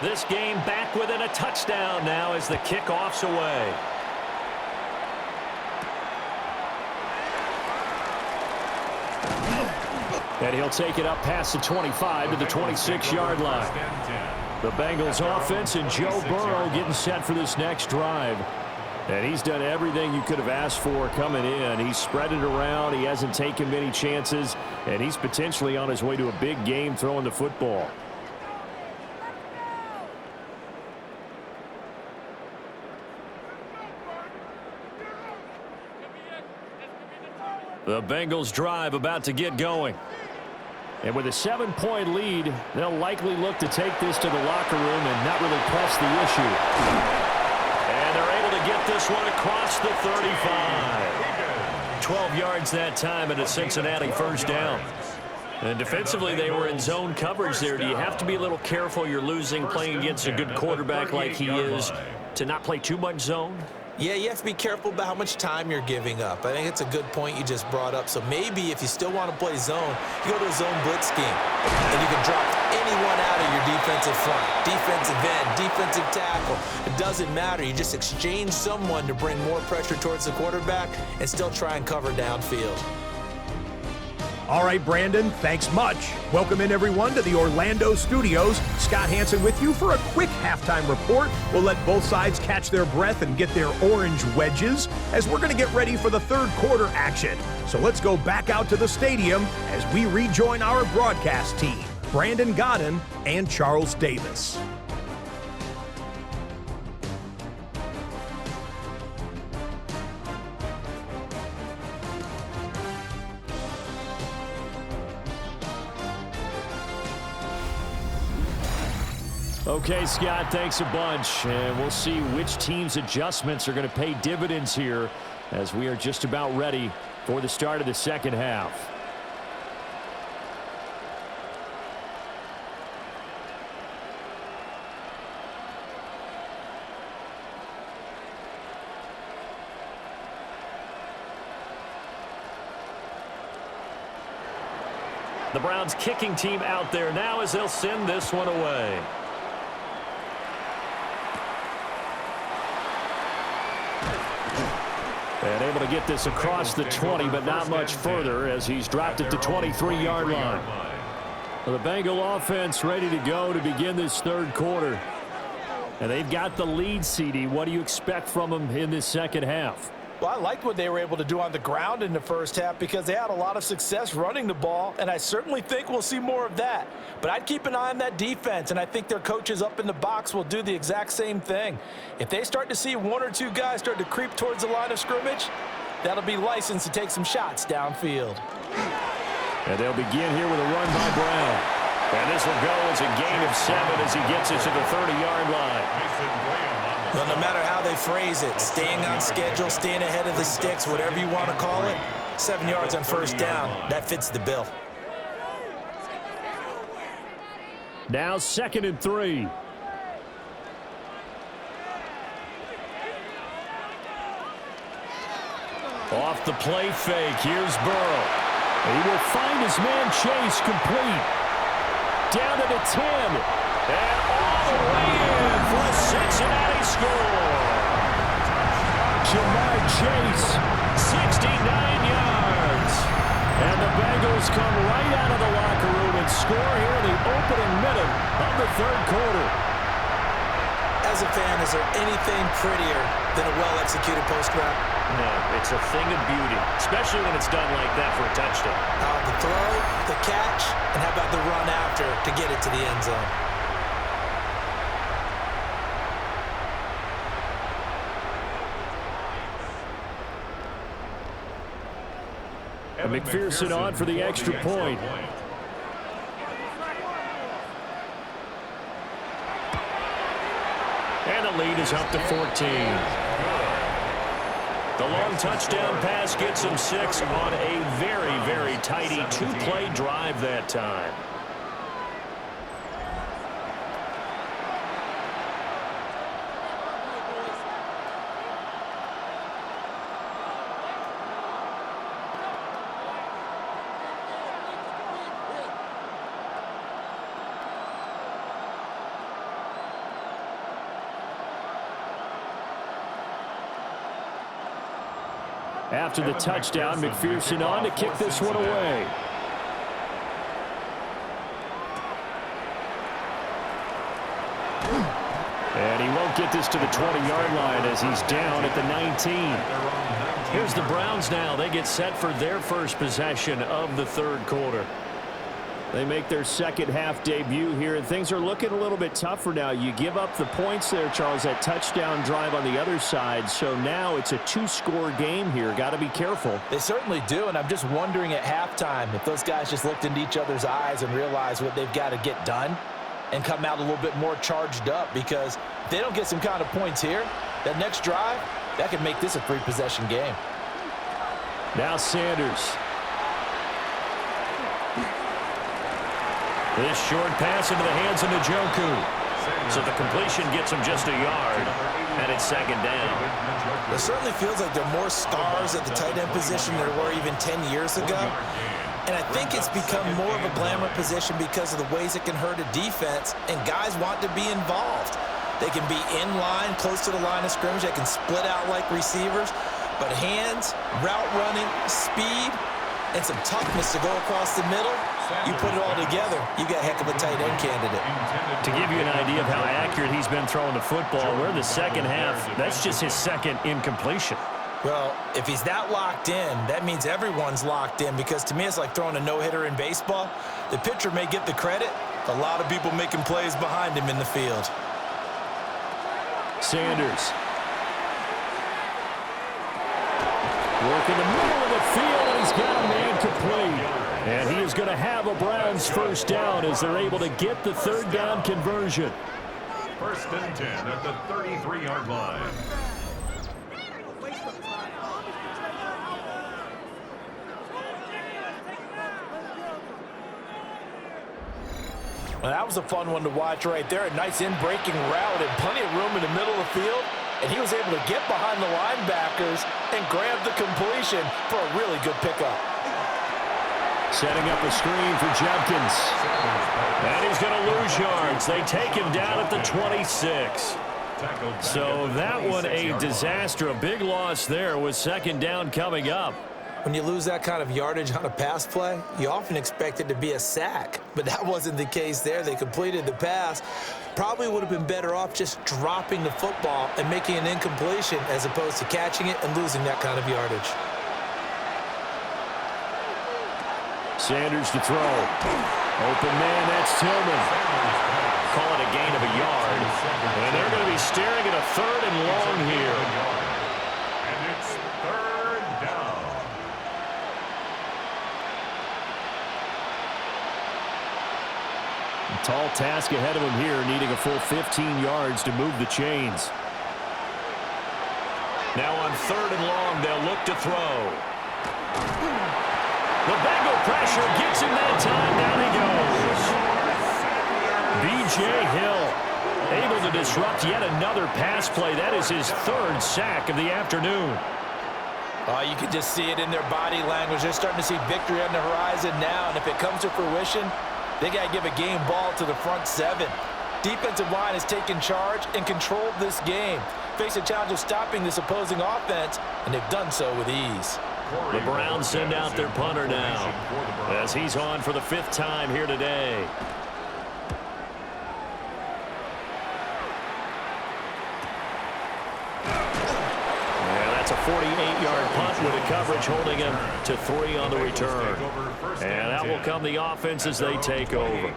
This game back within a touchdown now as the kickoff's away. And he'll take it up past the 25 to the 26-yard line. The Bengals offense and Joe Burrow getting set for this next drive. And he's done everything you could have asked for coming in. He's spread it around. He hasn't taken many chances. And he's potentially on his way to a big game throwing the football. The Bengals drive about to get going. And with a 7-point lead, they'll likely look to take this to the locker room and not really press the issue. And they're able to get this one across the 35. 12 yards that time and a Cincinnati first down. And defensively, they were in zone coverage there. Do you have to be a little careful? You're losing playing against a good quarterback like he is to not play too much zone? Yeah, you have to be careful about how much time you're giving up. I think it's a good point you just brought up. So maybe if you still want to play zone, you go to a zone blitz scheme. And you can drop anyone out of your defensive front, defensive end, defensive tackle. It doesn't matter. You just exchange someone to bring more pressure towards the quarterback and still try and cover downfield. All right, Brandon, thanks much. Welcome in, everyone, to the Orlando studios. Scott Hansen with you for a quick halftime report. We'll let both sides catch their breath and get their orange wedges as we're going to get ready for the third quarter action. So let's go back out to the stadium as we rejoin our broadcast team, Brandon Godden and Charles Davis. Okay, Scott, thanks a bunch. And we'll see which team's adjustments are going to pay dividends here as we are just about ready for the start of the second half. The Browns kicking team out there now as they'll send this one away. And able to get this across the 20, but not much further as he's dropped it to 23-yard line. Well, the Bengal offense ready to go to begin this third quarter. And they've got the lead, CD. What do you expect from them in this second half? Well, I liked what they were able to do on the ground in the first half because they had a lot of success running the ball, and I certainly think we'll see more of that. But I'd keep an eye on that defense, and I think their coaches up in the box will do the exact same thing. If they start to see one or two guys start to creep towards the line of scrimmage, that'll be licensed to take some shots downfield. And they'll begin here with a run by Brown. And this will go as a gain of 7 as he gets it to the 30-yard line. Well, no matter how they phrase it, staying on schedule, staying ahead of the sticks, whatever you want to call it, 7 yards on first down, that fits the bill. Now 2nd and 3. Off the play fake, here's Burrow. He will find his man Chase complete. Down to the 10. And all the way in for a Cincinnati score. Jamar Chase, 69 yards. And the Bengals come right out of the locker room and score here in the opening minute of the 3rd quarter. As a fan, is there anything prettier than a well-executed post route? No, it's a thing of beauty, especially when it's done like that for a touchdown. The throw, the catch, and how about the run after to get it to the end zone? And McPherson on for the extra point. And the lead is up to 14. The long touchdown pass gets him 6 on a very, very tidy 2-play drive that time. After the touchdown, McPherson on to kick this one away. And he won't get this to the 20-yard line as he's down at the 19. Here's the Browns now. They get set for their first possession of the 3rd quarter. They make their second-half debut here, and things are looking a little bit tougher now. You give up the points there, Charles, that touchdown drive on the other side, so now it's a 2-score game here. Got to be careful. They certainly do, and I'm just wondering at halftime if those guys just looked into each other's eyes and realized what they've got to get done and come out a little bit more charged up, because if they don't get some kind of points here, that next drive, that could make this a 3-possession game. Now Sanders. This short pass into the hands of Njoku. So the completion gets him just a yard, and it's 2nd down. It certainly feels like there are more stars at the tight end position than there were even 10 years ago. And I think it's become more of a glamour position because of the ways it can hurt a defense, and guys want to be involved. They can be in line, close to the line of scrimmage. They can split out like receivers. But hands, route running, speed, and some toughness to go across the middle, you put it all together, you got a heck of a tight end candidate. To give you an idea of how accurate he's been throwing the football, we're in the second half. That's just his 2nd incompletion. Well, if he's that locked in, that means everyone's locked in, because to me it's like throwing a no-hitter in baseball. The pitcher may get the credit, a lot of people making plays behind him in the field. Sanders. Working the middle of the field, and he's got a man complete. And he is going to have a Browns first down as they're able to get the 3rd down conversion. 1st and 10 at the 33-yard line. Well, that was a fun one to watch right there. A nice in-breaking route and plenty of room in the middle of the field. And he was able to get behind the linebackers and grab the completion for a really good pickup. Setting up a screen for Judkins. And he's going to lose yards. They take him down at the 26. So that one a disaster. A big loss there with 2nd down coming up. When you lose that kind of yardage on a pass play, you often expect it to be a sack. But that wasn't the case there. They completed the pass. Probably would have been better off just dropping the football and making an incompletion as opposed to catching it and losing that kind of yardage. Sanders to throw. Open man, that's Tillman. Call it a gain of a yard. And they're going to be staring at a 3rd and long here. And it's 3rd down. Tall task ahead of him here, needing a full 15 yards to move the chains. Now on 3rd and long, they'll look to throw. The Bengal pressure gets him that time. Down he goes. B.J. Hill able to disrupt yet another pass play. That is his 3rd sack of the afternoon. You can just see it in their body language. They're starting to see victory on the horizon now, and if it comes to fruition, they got to give a game ball to the front 7. Defensive line has taken charge and controlled this game. Face a challenge of stopping this opposing offense, and they've done so with ease. The Browns send out their punter now as he's on for the 5th time here today. That's a 48-yard punt with a coverage holding him to 3 on the return. And that will come the offense as they take over.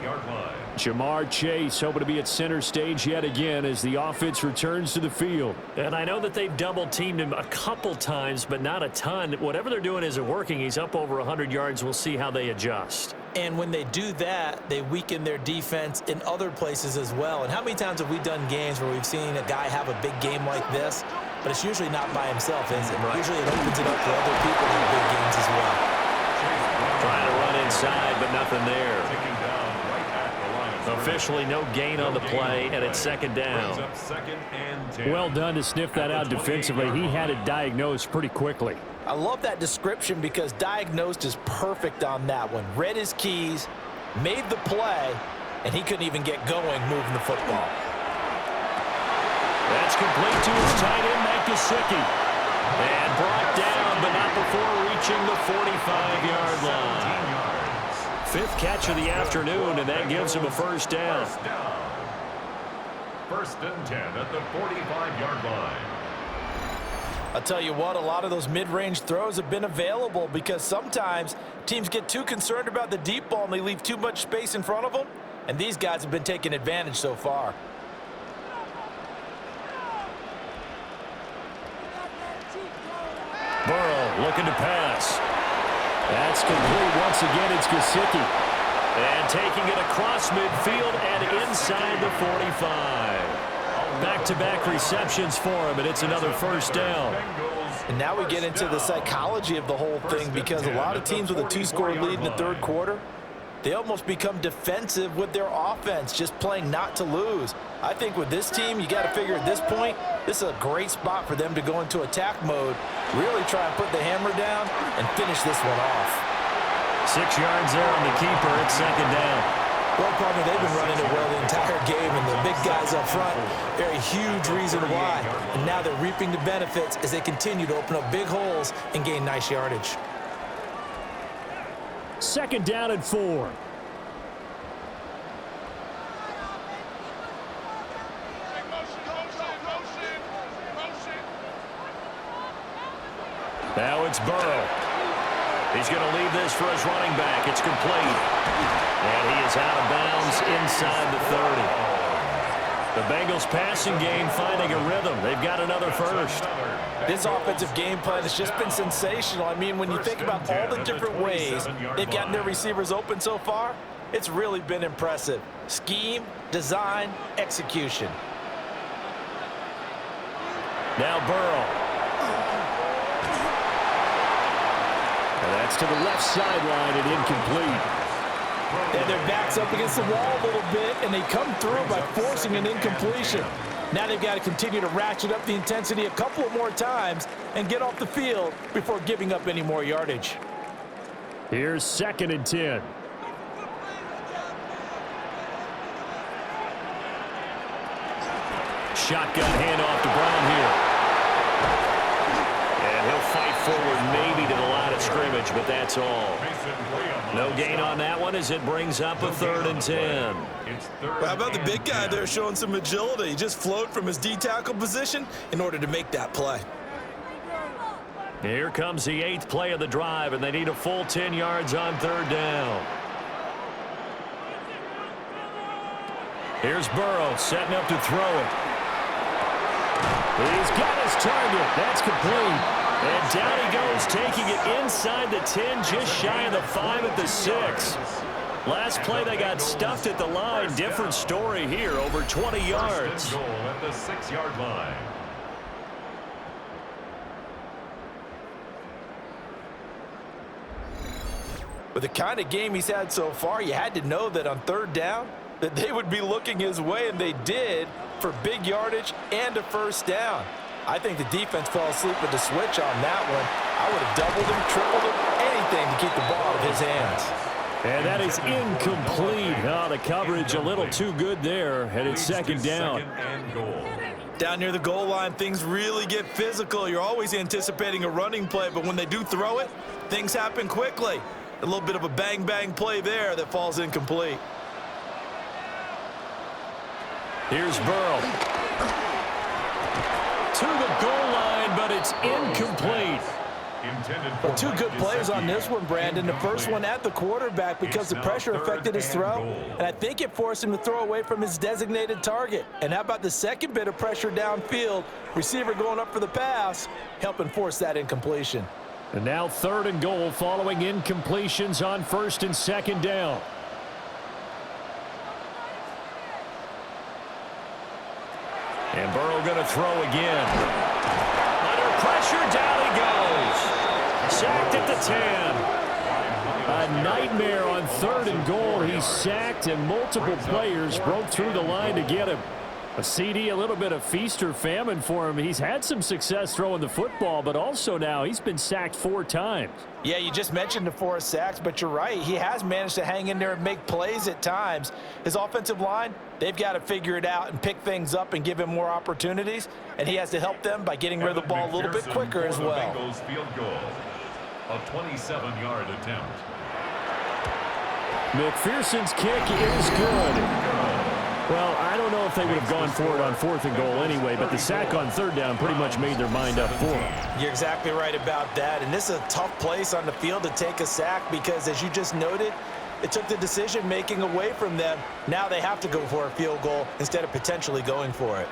Jamar Chase hoping to be at center stage yet again as the offense returns to the field. And I know that they've double-teamed him a couple times, but not a ton. Whatever they're doing isn't working. He's up over 100 yards. We'll see how they adjust. And when they do that, they weaken their defense in other places as well. And how many times have we done games where we've seen a guy have a big game like this, but it's usually not by himself, is it? Right. Usually it opens it up for other people in big games as well. Trying to run inside, but nothing there. Officially no gain on the play, and it's 2nd down. Well done to sniff that out defensively. He had it diagnosed pretty quickly. I love that description because diagnosed is perfect on that one. Read his keys, made the play, and he couldn't even get going moving the football. That's complete to his tight end, Mike Gesicki. And brought down, but not before reaching the 45-yard line. 5th catch of the afternoon, and that gives him a 1st down. 1st and 10 at the 45-yard line. I'll tell you what, a lot of those mid-range throws have been available because sometimes teams get too concerned about the deep ball and they leave too much space in front of them, and these guys have been taking advantage so far. Burrow looking to pass. That's complete. Once again, it's Gesicki. And taking it across midfield and inside the 45. Back-to-back receptions for him, and it's another 1st down. And now we get into the psychology of the whole thing because a lot of teams with a 2-score lead in the 3rd quarter, they almost become defensive with their offense, just playing not to lose. I think with this team, you got to figure at this point, this is a great spot for them to go into attack mode, really try and put the hammer down and finish this one off. 6 yards there on the keeper. It's 2nd down. Well, partner, they've been running it well the entire game, and the big guys up front, they're a huge reason why. And now they're reaping the benefits as they continue to open up big holes and gain nice yardage. 2nd down and 4. Now it's Burrow. He's going to leave this for his running back. It's complete. And he is out of bounds inside the 30. The Bengals passing game finding a rhythm. They've got another 1st. This offensive game plan has just been sensational. I mean, when you think about all the different ways they've gotten their receivers open so far, it's really been impressive. Scheme, design, execution. Now Burrow. And that's to the left sideline and incomplete. And their back's up against the wall a little bit, and they come through by forcing an incompletion. Now they've got to continue to ratchet up the intensity a couple more times and get off the field before giving up any more yardage. Here's 2nd and 10. Shotgun handoff to Brown here. And he'll fight forward maybe to the line of scrimmage, but that's all. No gain on that one as it brings up a 3rd and 10. Well, how about the big guy there showing some agility? He just flowed from his D-tackle position in order to make that play. Here comes the 8th play of the drive, and they need a full 10 yards on 3rd down. Here's Burrow setting up to throw it. He's got his target. That's complete. And down he goes, taking it inside the 10, just shy of the 5 at the 6. Last play, they got stuffed at the line. Different story here, over 20 yards. Goal at the 6-yard line. With the kind of game he's had so far, you had to know that on third down that they would be looking his way, and they did, for big yardage and a first down. I think the defense fell asleep with the switch on that one. I would have doubled him, tripled him, anything to keep the ball out of his hands. And that is incomplete. Oh, the coverage a little too good there, and it's second down. And goal. Down near the goal line, things really get physical. You're always anticipating a running play, but when they do throw it, things happen quickly. A little bit of a bang-bang play there that falls incomplete. Here's Burrow. To the goal line, but it's incomplete. Well, two good plays on this one, Brandon. The first one at the quarterback because the pressure affected his throw, and I think it forced him to throw away from his designated target. And how about the second bit of pressure downfield? Receiver going up for the pass, helping force that incompletion. And now 3rd and goal following incompletions on 1st and 2nd down. And Burrow going to throw again. Under pressure, down he goes. Sacked at the 10. A nightmare on 3rd and goal. He's sacked, and multiple players broke through the line to get him. A CD, a little bit of feast or famine for him. He's had some success throwing the football, but also now he's been sacked 4 times. Yeah, you just mentioned the 4 sacks, but you're right. He has managed to hang in there and make plays at times. His offensive line, they've got to figure it out and pick things up and give him more opportunities, and he has to help them by getting rid of the ball a little bit quicker as well. Bengals field goal. A 27-yard attempt. McPherson's kick is good. Well, I don't know if they would have gone for it on 4th and goal anyway, but the sack on 3rd down pretty much made their mind up for it. You're exactly right about that, and this is a tough place on the field to take a sack because, as you just noted, it took the decision-making away from them. Now they have to go for a field goal instead of potentially going for it.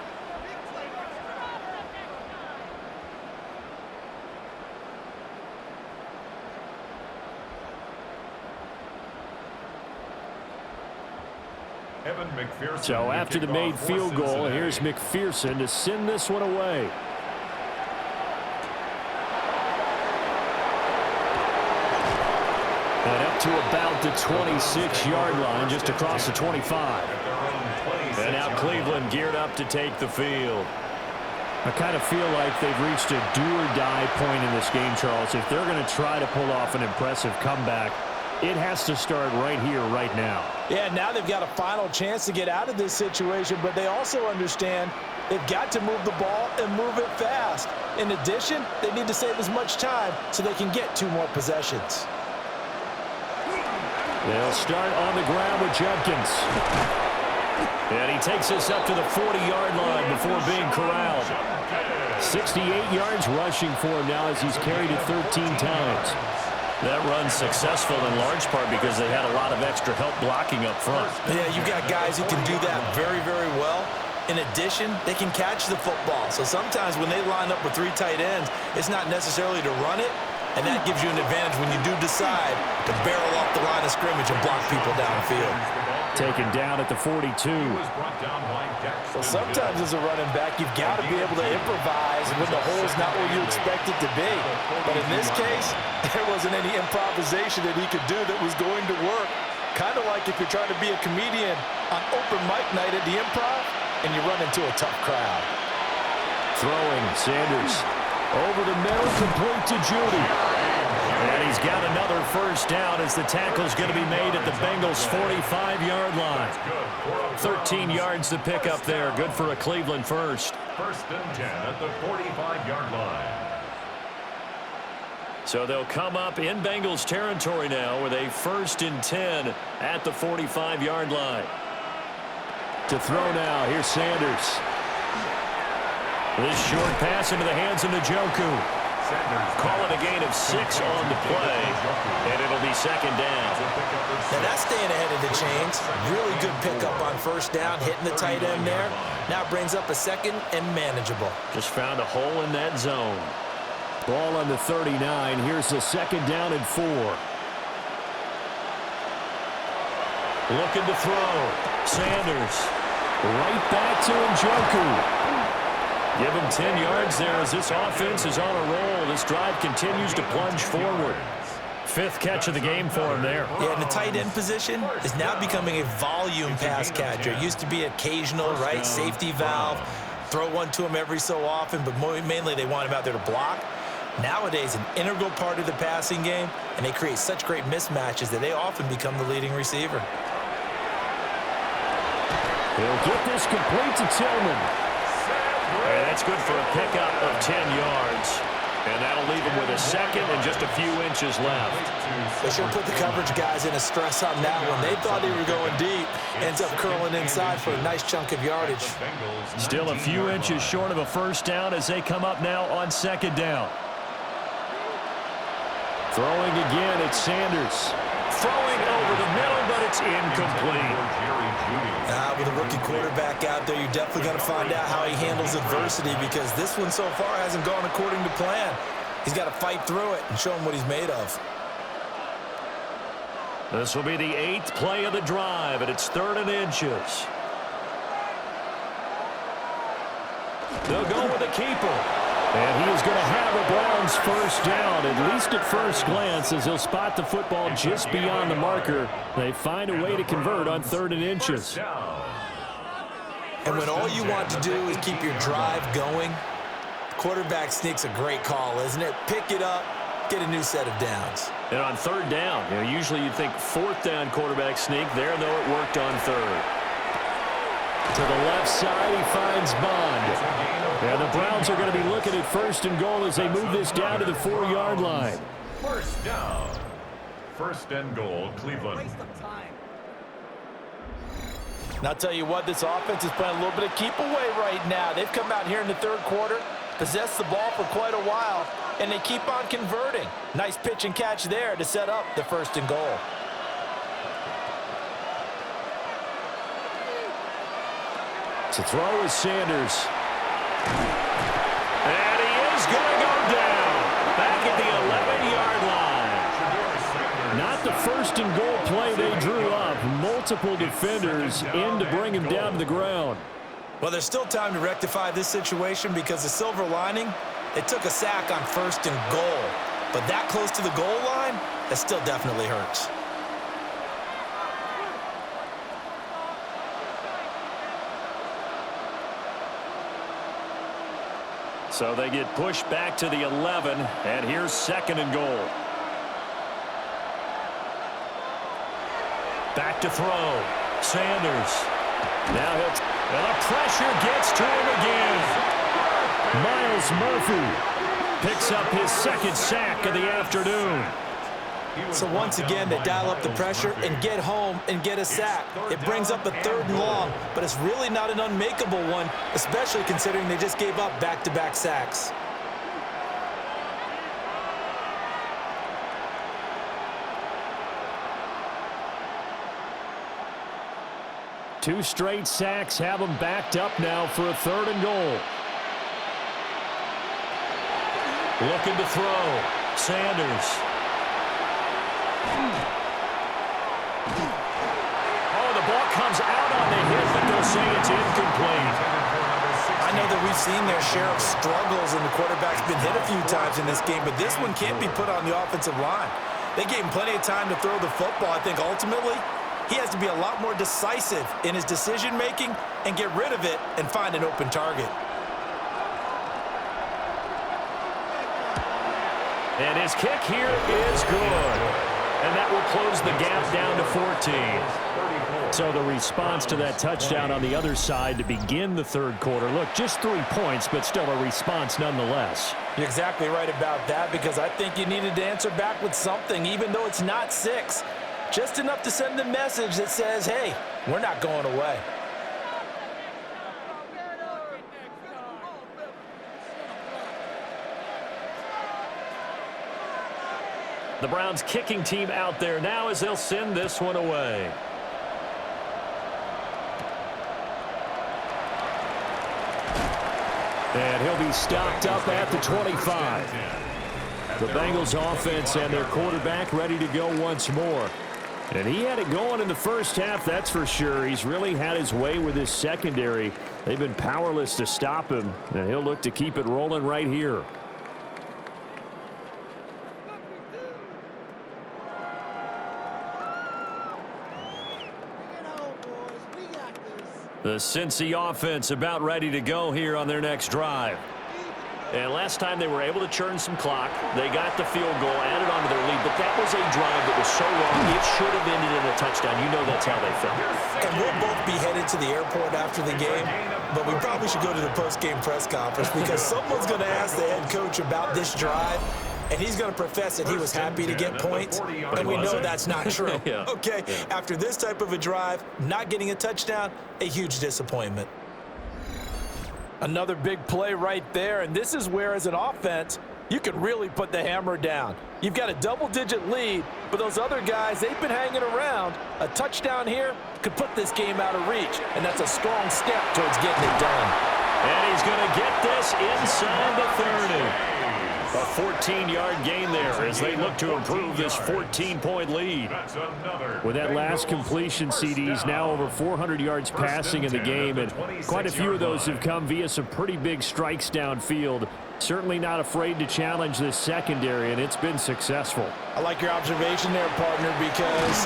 So after the made field goal, here's McPherson to send this one away. And up to about the 26-yard line, just across the 25. And now Cleveland geared up to take the field. I kind of feel like they've reached a do-or-die point in this game, Charles. If they're going to try to pull off an impressive comeback, it has to start right here, right now. Yeah, now they've got a final chance to get out of this situation, but they also understand they've got to move the ball and move it fast. In addition, they need to save as much time so they can get 2 more possessions. They'll start on the ground with Judkins. And he takes us up to the 40-yard line before being corralled. 68 yards rushing for him now as he's carried it 13 times. That run's successful in large part because they had a lot of extra help blocking up front. Yeah, you got guys who can do that very, very well. In addition, they can catch the football. So sometimes when they line up with 3 tight ends, it's not necessarily to run it, and that gives you an advantage when you do decide to barrel off the line of scrimmage and block people downfield. Taken down at the 42. Well, sometimes as a running back, you've got to be able to improvise when the hole's not where you expect it to be. But in this case, there wasn't any improvisation that he could do that was going to work. Kind of like if you're trying to be a comedian on open mic night at the Improv and you run into a tough crowd. Throwing, Sanders over the middle, complete to Judy. And he's got another first down as the tackle's going to be made at the Bengals' 45-yard line. 13 yards to pick up there. Good for a Cleveland first. 1st and 10 at the 45-yard line. So they'll come up in Bengals territory now with a 1st and 10 at the 45-yard line. To throw now, here's Sanders. This short pass into the hands of Njoku. Call it a gain of 6 on the play, and it'll be 2nd down. Now that's staying ahead of the chains. Really good pickup on 1st down, hitting the tight end there. Now brings up a 2nd and manageable. Just found a hole in that zone. Ball on the 39. Here's the 2nd down and 4. Looking to throw. Sanders. Right back to Njoku. Give him 10 yards there as this offense is on a roll. This drive continues to plunge forward. 5th catch of the game for him there. Yeah, and the tight end position is now becoming a volume pass catcher. It used to be occasional, right, safety valve. Throw one to him every so often, but mainly they want him out there to block. Nowadays, an integral part of the passing game, and they create such great mismatches that they often become the leading receiver. He'll get this complete to Tillman. And that's good for a pickup of 10 yards. And that'll leave him with a second and just a few inches left. They should put the coverage guys in a stress on that one. They thought they were going deep. Ends up curling inside for a nice chunk of yardage. Still a few inches short of a first down as they come up now on 2nd down. Throwing again, it's Sanders. Throwing over the middle, but it's incomplete. With a rookie quarterback out there, you're definitely going to find out how he handles adversity, because this one so far hasn't gone according to plan. He's got to fight through it and show him what he's made of. This will be the 8th play of the drive, and it's 3rd and inches. They'll go with the keeper. And he is going to have a Browns first down, at least at first glance, as he'll spot the football just beyond the marker. They find a way to convert on 3rd and inches. And when all you want to do is keep your drive going, quarterback sneak's a great call, isn't it? Pick it up, get a new set of downs. And on 3rd down, usually you'd think 4th down quarterback sneak. There, though, it worked on 3rd. To the left side, he finds Bond. And the Browns are going to be looking at 1st and goal as they move this down to the 4-yard line. First down. 1st and goal, Cleveland. And I'll tell you what, this offense is playing a little bit of keep away right now. They've come out here in the 3rd quarter, possessed the ball for quite a while, and they keep on converting. Nice pitch and catch there to set up the 1st and goal. To throw is Sanders. And he is going to go down. Back at the 11-yard line. Not the 1st and goal play they drew up. Multiple defenders in to bring him down to the ground. Well, there's still time to rectify this situation, because the silver lining, it took a sack on 1st and goal. But that close to the goal line, that still definitely hurts. So they get pushed back to the 11, and here's 2nd and goal. Back to throw. Sanders. Now and the pressure gets to him again. Miles Murphy picks up his 2nd sack of the afternoon. So once again, they dial up the pressure and get home and get a sack. It brings up a 3rd and long, but it's really not an unmakeable one, especially considering they just gave up back-to-back sacks. Two straight sacks have them backed up now for a 3rd and goal. Looking to throw. Sanders. Oh, the ball comes out on the hit, but they'll say it's incomplete. I know that we've seen their share of struggles, and the quarterback's been hit a few times in this game, but this one can't be put on the offensive line. They gave him plenty of time to throw the football. I think ultimately he has to be a lot more decisive in his decision-making and get rid of it and find an open target. And his kick here is good. And that will close the gap down to 14. So the response to that touchdown on the other side to begin the 3rd quarter. Look, just 3 points, but still a response nonetheless. You're exactly right about that, because I think you needed to answer back with something, even though it's not 6. Just enough to send a message that says, hey, we're not going away. The Browns kicking team out there now as they'll send this one away. And he'll be stopped up at the 25. The Bengals offense and their quarterback ready to go once more. And he had it going in the first half, that's for sure. He's really had his way with his secondary. They've been powerless to stop him, and he'll look to keep it rolling right here. The Cincy offense about ready to go here on their next drive. And last time they were able to churn some clock. They got the field goal, added on to their lead, but that was a drive that was so long, it should have ended in a touchdown. You know that's how they felt. And we'll both be headed to the airport after the game, but we probably should go to the post-game press conference because someone's going to ask the head coach about this drive, and he's going to profess that he was happy to get points, and we know that's not true. Okay, after this type of a drive, not getting a touchdown, a huge disappointment. Another big play right there, and this is where, as an offense, you can really put the hammer down. You've got a double-digit lead, but those other guys, they've been hanging around. A touchdown here could put this game out of reach, and that's a strong step towards getting it done. And he's going to get this inside the 30. A 14-yard gain there as they look to improve this 14-point lead. With that last completion, CD's now over 400 yards passing in the game, and quite a few of those have come via some pretty big strikes downfield. Certainly not afraid to challenge this secondary, and it's been successful. I like your observation there, partner, because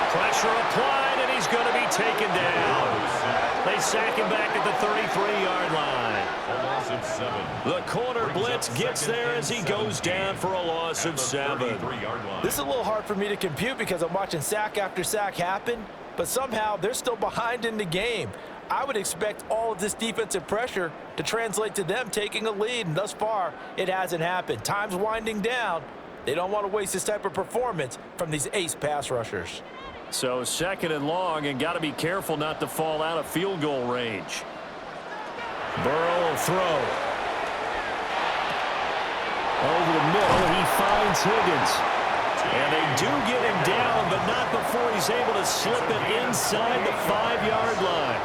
pressure applied, and he's going to be taken down. They sack him back at the 33-yard line. A loss of 7. The corner blitz gets there as he goes down for a loss of 7. This is a little hard for me to compute because I'm watching sack after sack happen, but somehow they're still behind in the game. I would expect all of this defensive pressure to translate to them taking a lead, and thus far, it hasn't happened. Time's winding down. They don't want to waste this type of performance from these ace pass rushers. So 2nd and long, and got to be careful not to fall out of field goal range. Burrow will throw. Over the middle, he finds Higgins. And they do get him down, but not before he's able to slip it inside the 5-yard line.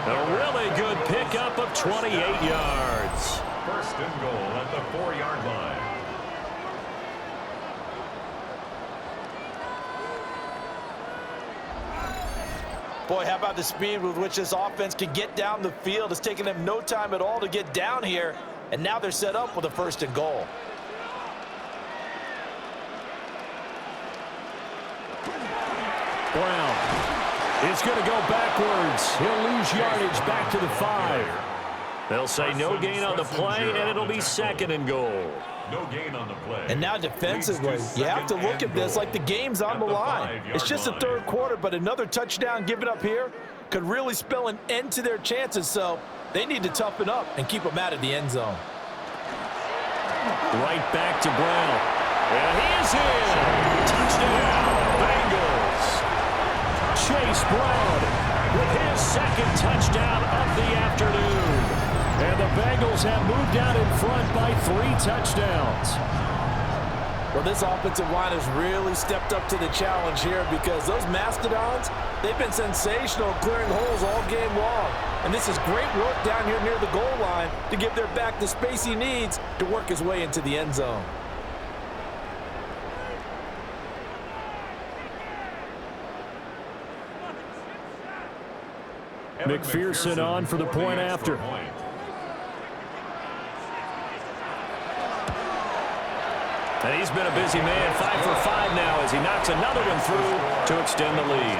A really good pickup of 28 yards. 1st and goal at the 4-yard line. Boy, how about the speed with which this offense can get down the field? It's taken them no time at all to get down here, and now they're set up with a 1st and goal. Brown is going to go backwards. He'll lose yardage back to the 5. They'll say no gain on the play, and it'll be 2nd and goal. No gain on the play. And now defensively, you have to look at this like the game's on the line. It's just the 3rd quarter, but another touchdown given up here could really spell an end to their chances, so they need to toughen up and keep them out of the end zone. Right back to Brown. And he is in. Touchdown, Bengals. Chase Brown with his 2nd touchdown of the afternoon. And the Bengals have moved out in front by 3 touchdowns. Well, this offensive line has really stepped up to the challenge here because those Mastodons, they've been sensational clearing holes all game long. And this is great work down here near the goal line to give their back the space he needs to work his way into the end zone. McPherson on for the point after. And he's been a busy man, 5 for 5 now as he knocks another one through to extend the lead.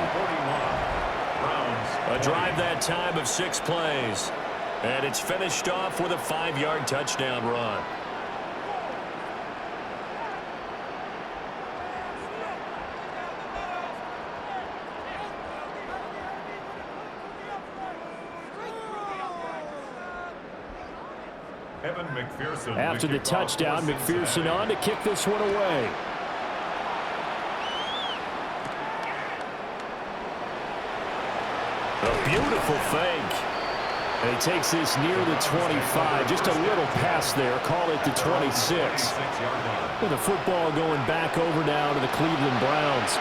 A drive that time of 6 plays. And it's finished off with a 5-yard touchdown run. After the touchdown, McPherson on to kick this one away. A beautiful fake. And he takes this near the 25. Just a little pass there. Call it the 26. With the football going back over now to the Cleveland Browns.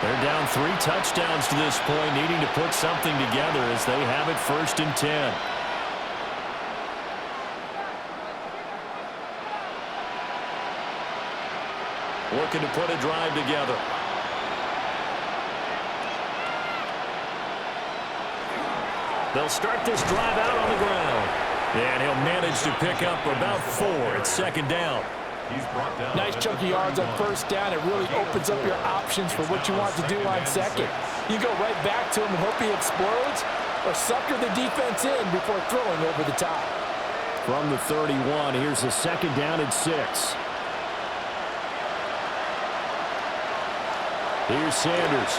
They're down 3 touchdowns to this point, needing to put something together as they have it 1st and 10. Looking to put a drive together. They'll start this drive out on the ground. And he'll manage to pick up about 4 at second down. Nice chunky yards on first down. It really opens up your options for what you want to do on second. You go right back to him and hope he explodes, or sucker the defense in before throwing over the top. From the 31, here's a second down and 6. Here's Sanders.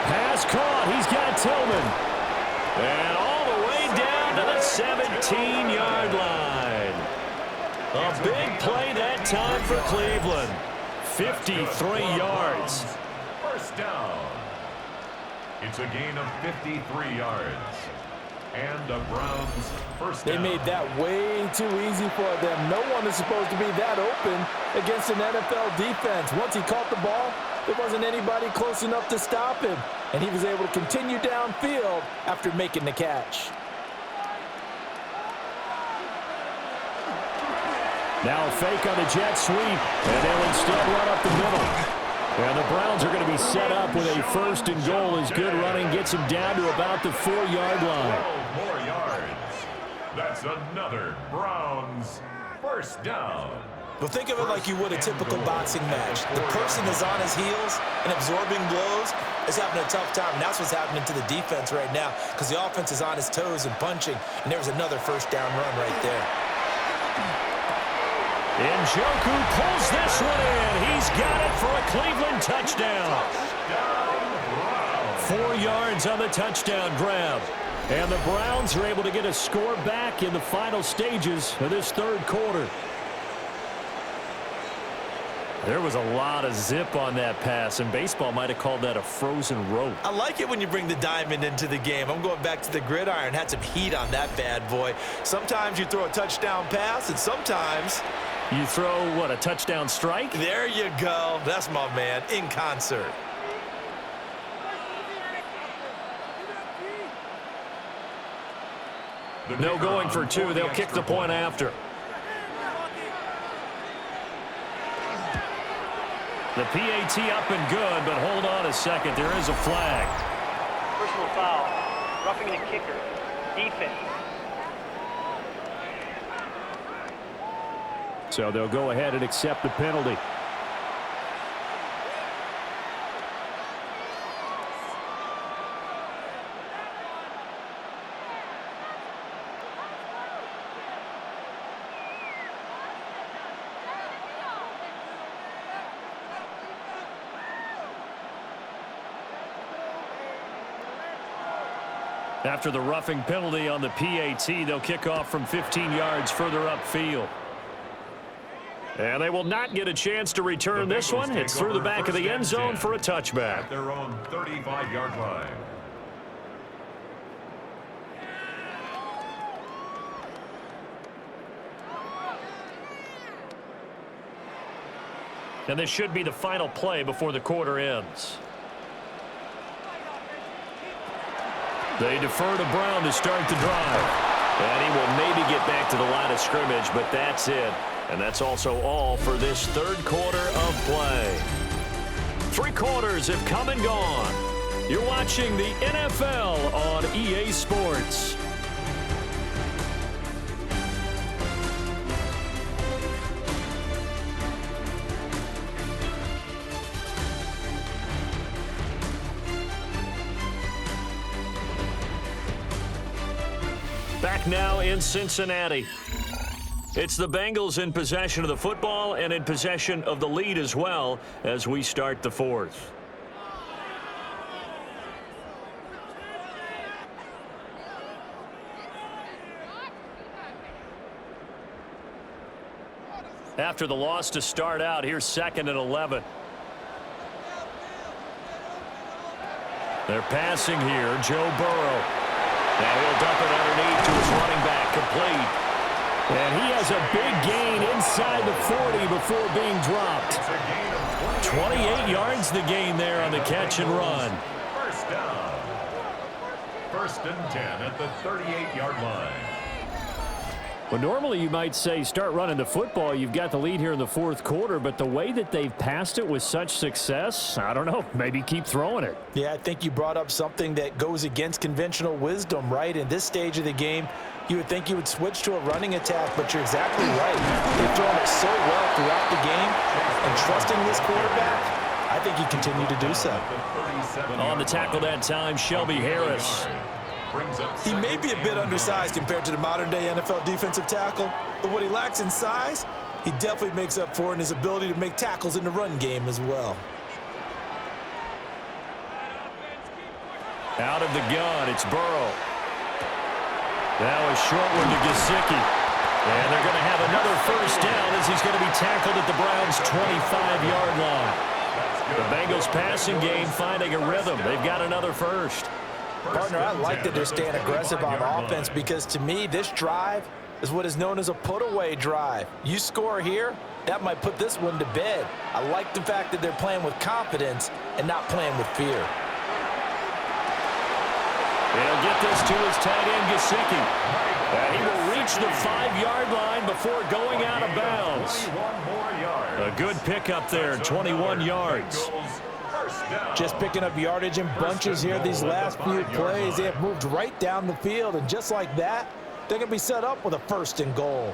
Pass caught. He's got Tillman. And all the way down to the 17-yard line. A big play that time for Cleveland. 53 yards. First down. It's a gain of 53 yards. And the Browns first down. They made that way too easy for them. No one is supposed to be that open against an NFL defense. Once he caught the ball, there wasn't anybody close enough to stop him. And he was able to continue downfield after making the catch. Now a fake on the jet sweep, and they'll instead run up the middle. And the Browns are going to be set up with a first and goal as good running gets them down to about the 4-yard line. 12 more yards. That's another Browns first down. But think of it like you would a typical boxing match. The person is on his heels and absorbing blows is having a tough time. And that's what's happening to the defense right now because the offense is on his toes and punching. And there's another first down run right there. Njoku pulls this one in. He's got it for a Cleveland touchdown. 4 yards on the touchdown grab. And the Browns are able to get a score back in the final stages of this third quarter. There was a lot of zip on that pass, and baseball might have called that a frozen rope. I like it when you bring the diamond into the game. I'm going back to the gridiron. Had some heat on that bad boy. Sometimes you throw a touchdown pass, and sometimes you throw, what, a touchdown strike? There you go. That's my man, in concert. No going for 2. They'll kick the point after. The PAT up and good, but hold on a second. There is a flag. Personal foul. Roughing the kicker. Defense. So they'll go ahead and accept the penalty. After the roughing penalty on the PAT, they'll kick off from 15 yards further upfield. And they will not get a chance to return this one. It's through the back of the end zone for a touchback. At their own 35-yard line. And this should be the final play before the quarter ends. They defer to Brown to start the drive. And he will maybe get back to the line of scrimmage, but that's it. And that's also all for this third quarter of play. 3 quarters have come and gone. You're watching the NFL on EA Sports. Back now in Cincinnati. It's the Bengals in possession of the football and in possession of the lead as well as we start the fourth. After the loss to start out, here's 2nd and 11. They're passing here, Joe Burrow. Now he'll dump it underneath to his running back, complete. And he has a big gain inside the 40 before being dropped. 28 yards the gain there on the catch and run. First down. 1st and 10 at the 38-yard line. Well, normally you might say start running the football. You've got the lead here in the fourth quarter, but the way that they've passed it with such success, I don't know, maybe keep throwing it. Yeah, I think you brought up something that goes against conventional wisdom, right? In this stage of the game, you would think you would switch to a running attack, but you're exactly right. They've thrown it so well throughout the game, and trusting this quarterback, I think he continued to do so. On the tackle that time, Shelby Harris. He may be a bit undersized compared to the modern-day NFL defensive tackle, but what he lacks in size, he definitely makes up for in his ability to make tackles in the run game as well. Out of the gun, it's Burrow. Now a short one to Gesicki. And they're going to have another first down as he's going to be tackled at the Browns' 25-yard line. The Bengals passing game finding a rhythm. They've got another first. Partner, I like that they're staying aggressive on offense because, to me, this drive is what is known as a put-away drive. You score here, that might put this one to bed. I like the fact that they're playing with confidence and not playing with fear. They'll get this to his tight end, Gesicki. He will reach the 5-yard line before going out of bounds. A good pickup there, 21 yards. Just picking up yardage in bunches here these last few plays. They have moved right down the field, and just like that, they're going to be set up with a first and goal.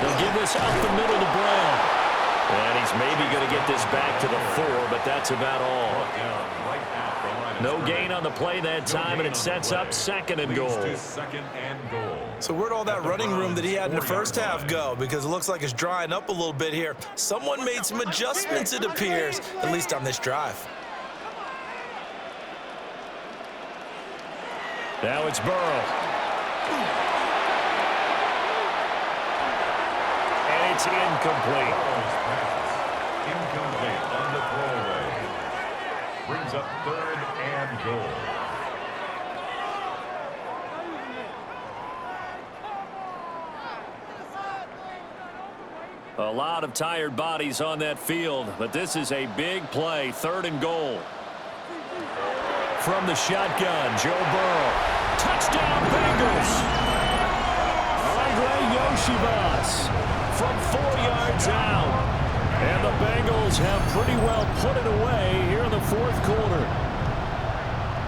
They'll give this up the middle to Brown. And he's maybe going to get this back to the 4, but that's about all. No gain on the play that time, and it sets up second and goal. So where'd all that running room that he had in the first half go? Because it looks like it's drying up a little bit here. Someone made some adjustments, it appears, at least on this drive. Now it's Burrow. And it's incomplete. Incomplete on the throwaway. Brings up third and goal. A lot of tired bodies on that field, but this is a big play, third and goal. From the shotgun, Joe Burrow. Touchdown, Bengals! Andre Yoshibas from 4 yards out. And the Bengals have pretty well put it away here in the fourth quarter.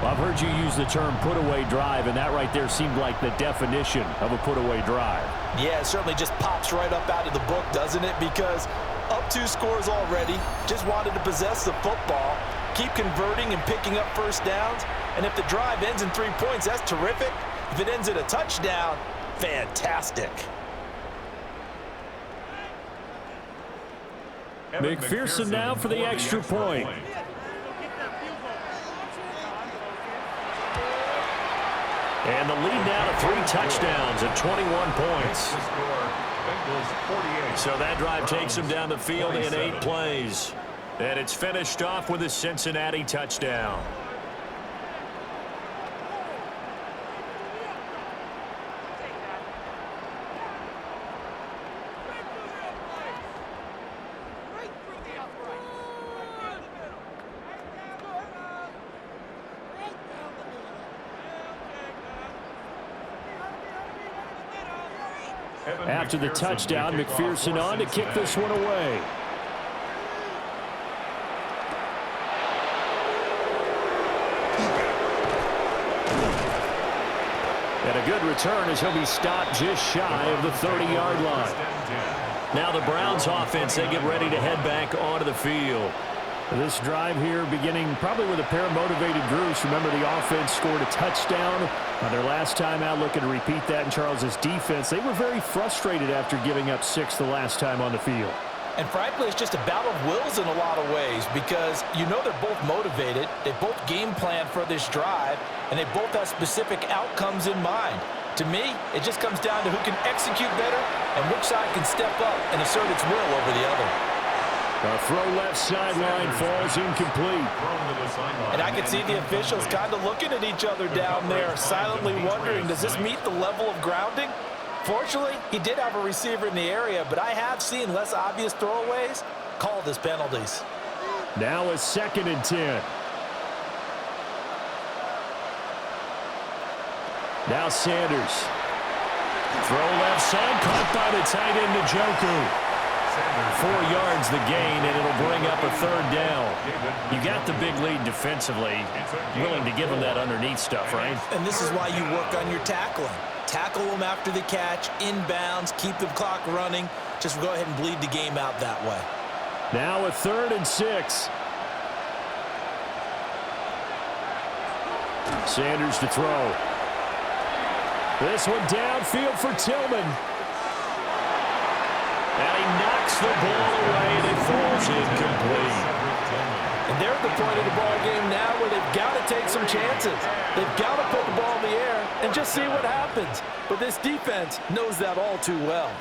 Well, I've heard you use the term put-away drive, and that right there seemed like the definition of a put-away drive. Yeah, it certainly just pops right up out of the book, doesn't it? Because up 2 scores already, just wanted to possess the football, keep converting and picking up first downs, and if the drive ends in 3 points, that's terrific. If it ends in a touchdown, fantastic. McPherson now for the extra point. And the lead now to 3 touchdowns at 21 points. So that drive takes him down the field in 8 plays. And it's finished off with a Cincinnati touchdown. After the touchdown, McPherson on to kick this one away. And a good return as he'll be stopped just shy of the 30-yard line. Now the Browns offense, they get ready to head back onto the field. This drive here beginning probably with a pair of motivated groups. Remember, the offense scored a touchdown on their last time out, looking to repeat that in Charles's defense. They were very frustrated after giving up 6 the last time on the field. And frankly, it's just a battle of wills in a lot of ways because you know they're both motivated, they both game plan for this drive, and they both have specific outcomes in mind. To me, it just comes down to who can execute better and which side can step up and assert its will over the other. A throw left sideline falls incomplete. And I can see the officials kind of looking at each other down there, silently wondering, does this meet the level of grounding? Fortunately, he did have a receiver in the area, but I have seen less obvious throwaways called as penalties. Now a 2nd and 10. Now Sanders. Throw left side, caught by the tight end to Joku. 4 yards the gain, and it'll bring up a third down. You got the big lead defensively. Willing to give them that underneath stuff, right? And this is why you work on your tackling. Tackle them after the catch, inbounds, keep the clock running. Just go ahead and bleed the game out that way. Now a 3rd and 6. Sanders to throw. This one downfield for Tillman. And he knocks the ball away, and it falls incomplete. And they're at the point of the ball game now where they've got to take some chances. They've got to put the ball in the air and just see what happens. But this defense knows that all too well.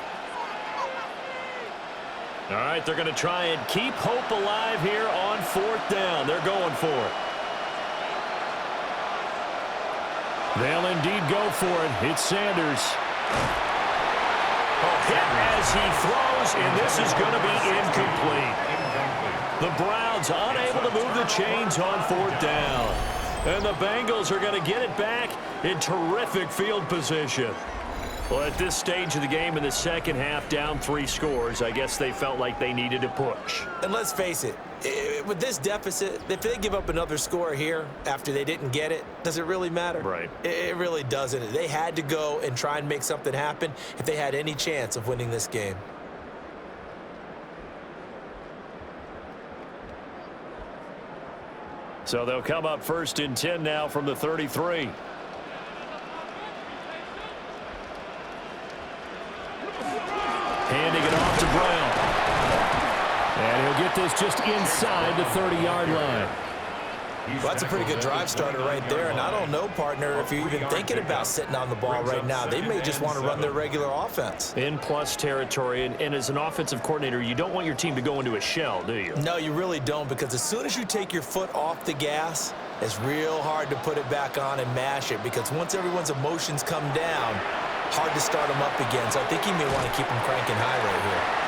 All right, they're going to try and keep hope alive here on 4th down. They're going for it. They'll indeed go for it. It's Sanders. Hit as he throws, and this is going to be incomplete. The Browns unable to move the chains on 4th down. And the Bengals are going to get it back in terrific field position. Well, at this stage of the game in the second half, down 3 scores, I guess they felt like they needed to push. And let's face it, with this deficit, if they give up another score here after they didn't get it, does it really matter? Right. It really doesn't. They had to go and try and make something happen if they had any chance of winning this game. So they'll come up 1st and 10 now from the 33. Handing it off to Brown. And he'll get this just inside the 30-yard line. Well, that's a pretty good drive starter right there. And I don't know, partner, if you're even thinking about sitting on the ball right now. They may just want to run their regular offense. In plus territory. And as an offensive coordinator, you don't want your team to go into a shell, do you? No, you really don't, because as soon as you take your foot off the gas, it's real hard to put it back on and mash it, because once everyone's emotions come down, hard to start them up again. So I think you may want to keep them cranking high right here.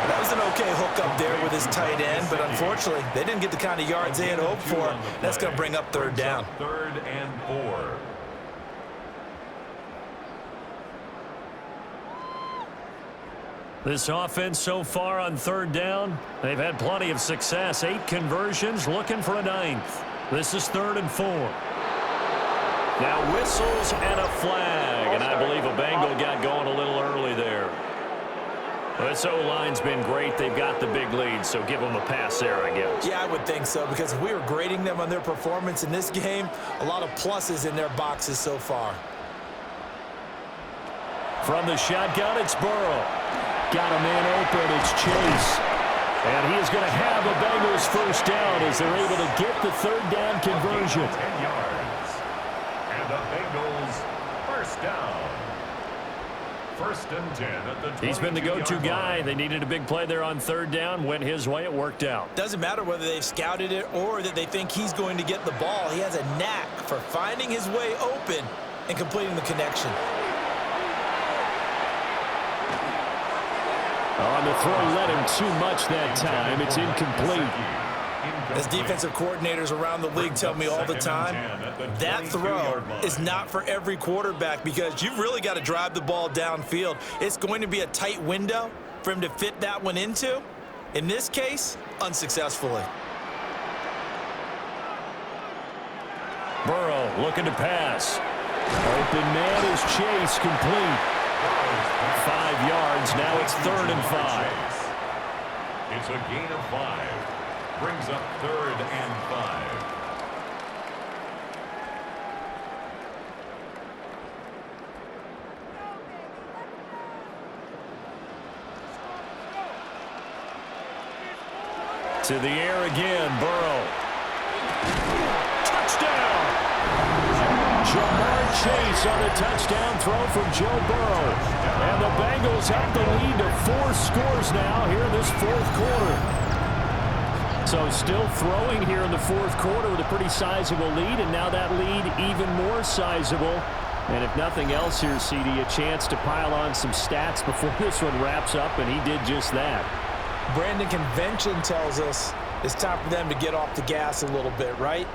That was an okay hook up there with his tight end, but unfortunately, they didn't get the kind of yards they had hoped for. That's going to bring up 3rd down. 3rd and 4. This offense so far on 3rd down, they've had plenty of success. 8 conversions, looking for a 9th. This is 3rd and 4. Now whistles and a flag, and I believe a Bengal got going a little early there. This O-line's been great. They've got the big lead, so give them a pass there, I guess. Yeah, I would think so, because if we were grading them on their performance in this game, a lot of pluses in their boxes so far. From the shotgun, it's Burrow. Got a man open, it's Chase. And he is going to have a Bengals 1st down as they're able to get the 3rd down conversion. 10 yards. And the Bengals 1st down. 1st and 10 at the He's been the go-to guy. They needed a big play there on 3rd down. Went his way. It worked out. Doesn't matter whether they've scouted it or that they think he's going to get the ball. He has a knack for finding his way open and completing the connection. On the throw, led him too much that time. It's incomplete. As defensive coordinators around the league tell me all the time, that throw is not for every quarterback, because you've really got to drive the ball downfield. It's going to be a tight window for him to fit that one into. In this case, unsuccessfully. Burrow looking to pass. Open man is Chase, complete. 5 yards. Now it's 3rd and 5. It's a gain of 5. Brings up 3rd and 5. To the air again, Burrow. Touchdown! Jamar Chase on a touchdown throw from Joe Burrow. And the Bengals have the lead to 4 scores now here in this 4th quarter. So still throwing here in the 4th quarter with a pretty sizable lead, and now that lead even more sizable. And if nothing else here, CD, a chance to pile on some stats before this one wraps up, and he did just that. Brandon, convention tells us it's time for them to get off the gas a little bit, right?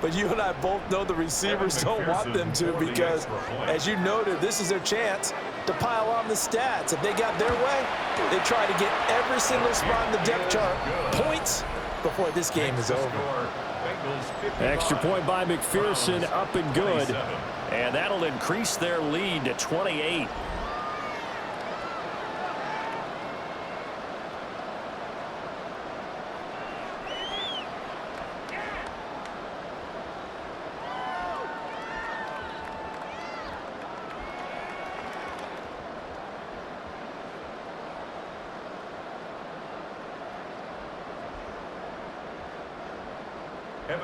but you and I both know the receivers don't want them to because, as you noted, this is their chance to pile on the stats. If they got their way, they try to get every single spot in the depth chart points before this game is over. Extra point by McPherson, up and good. And that'll increase their lead to 28.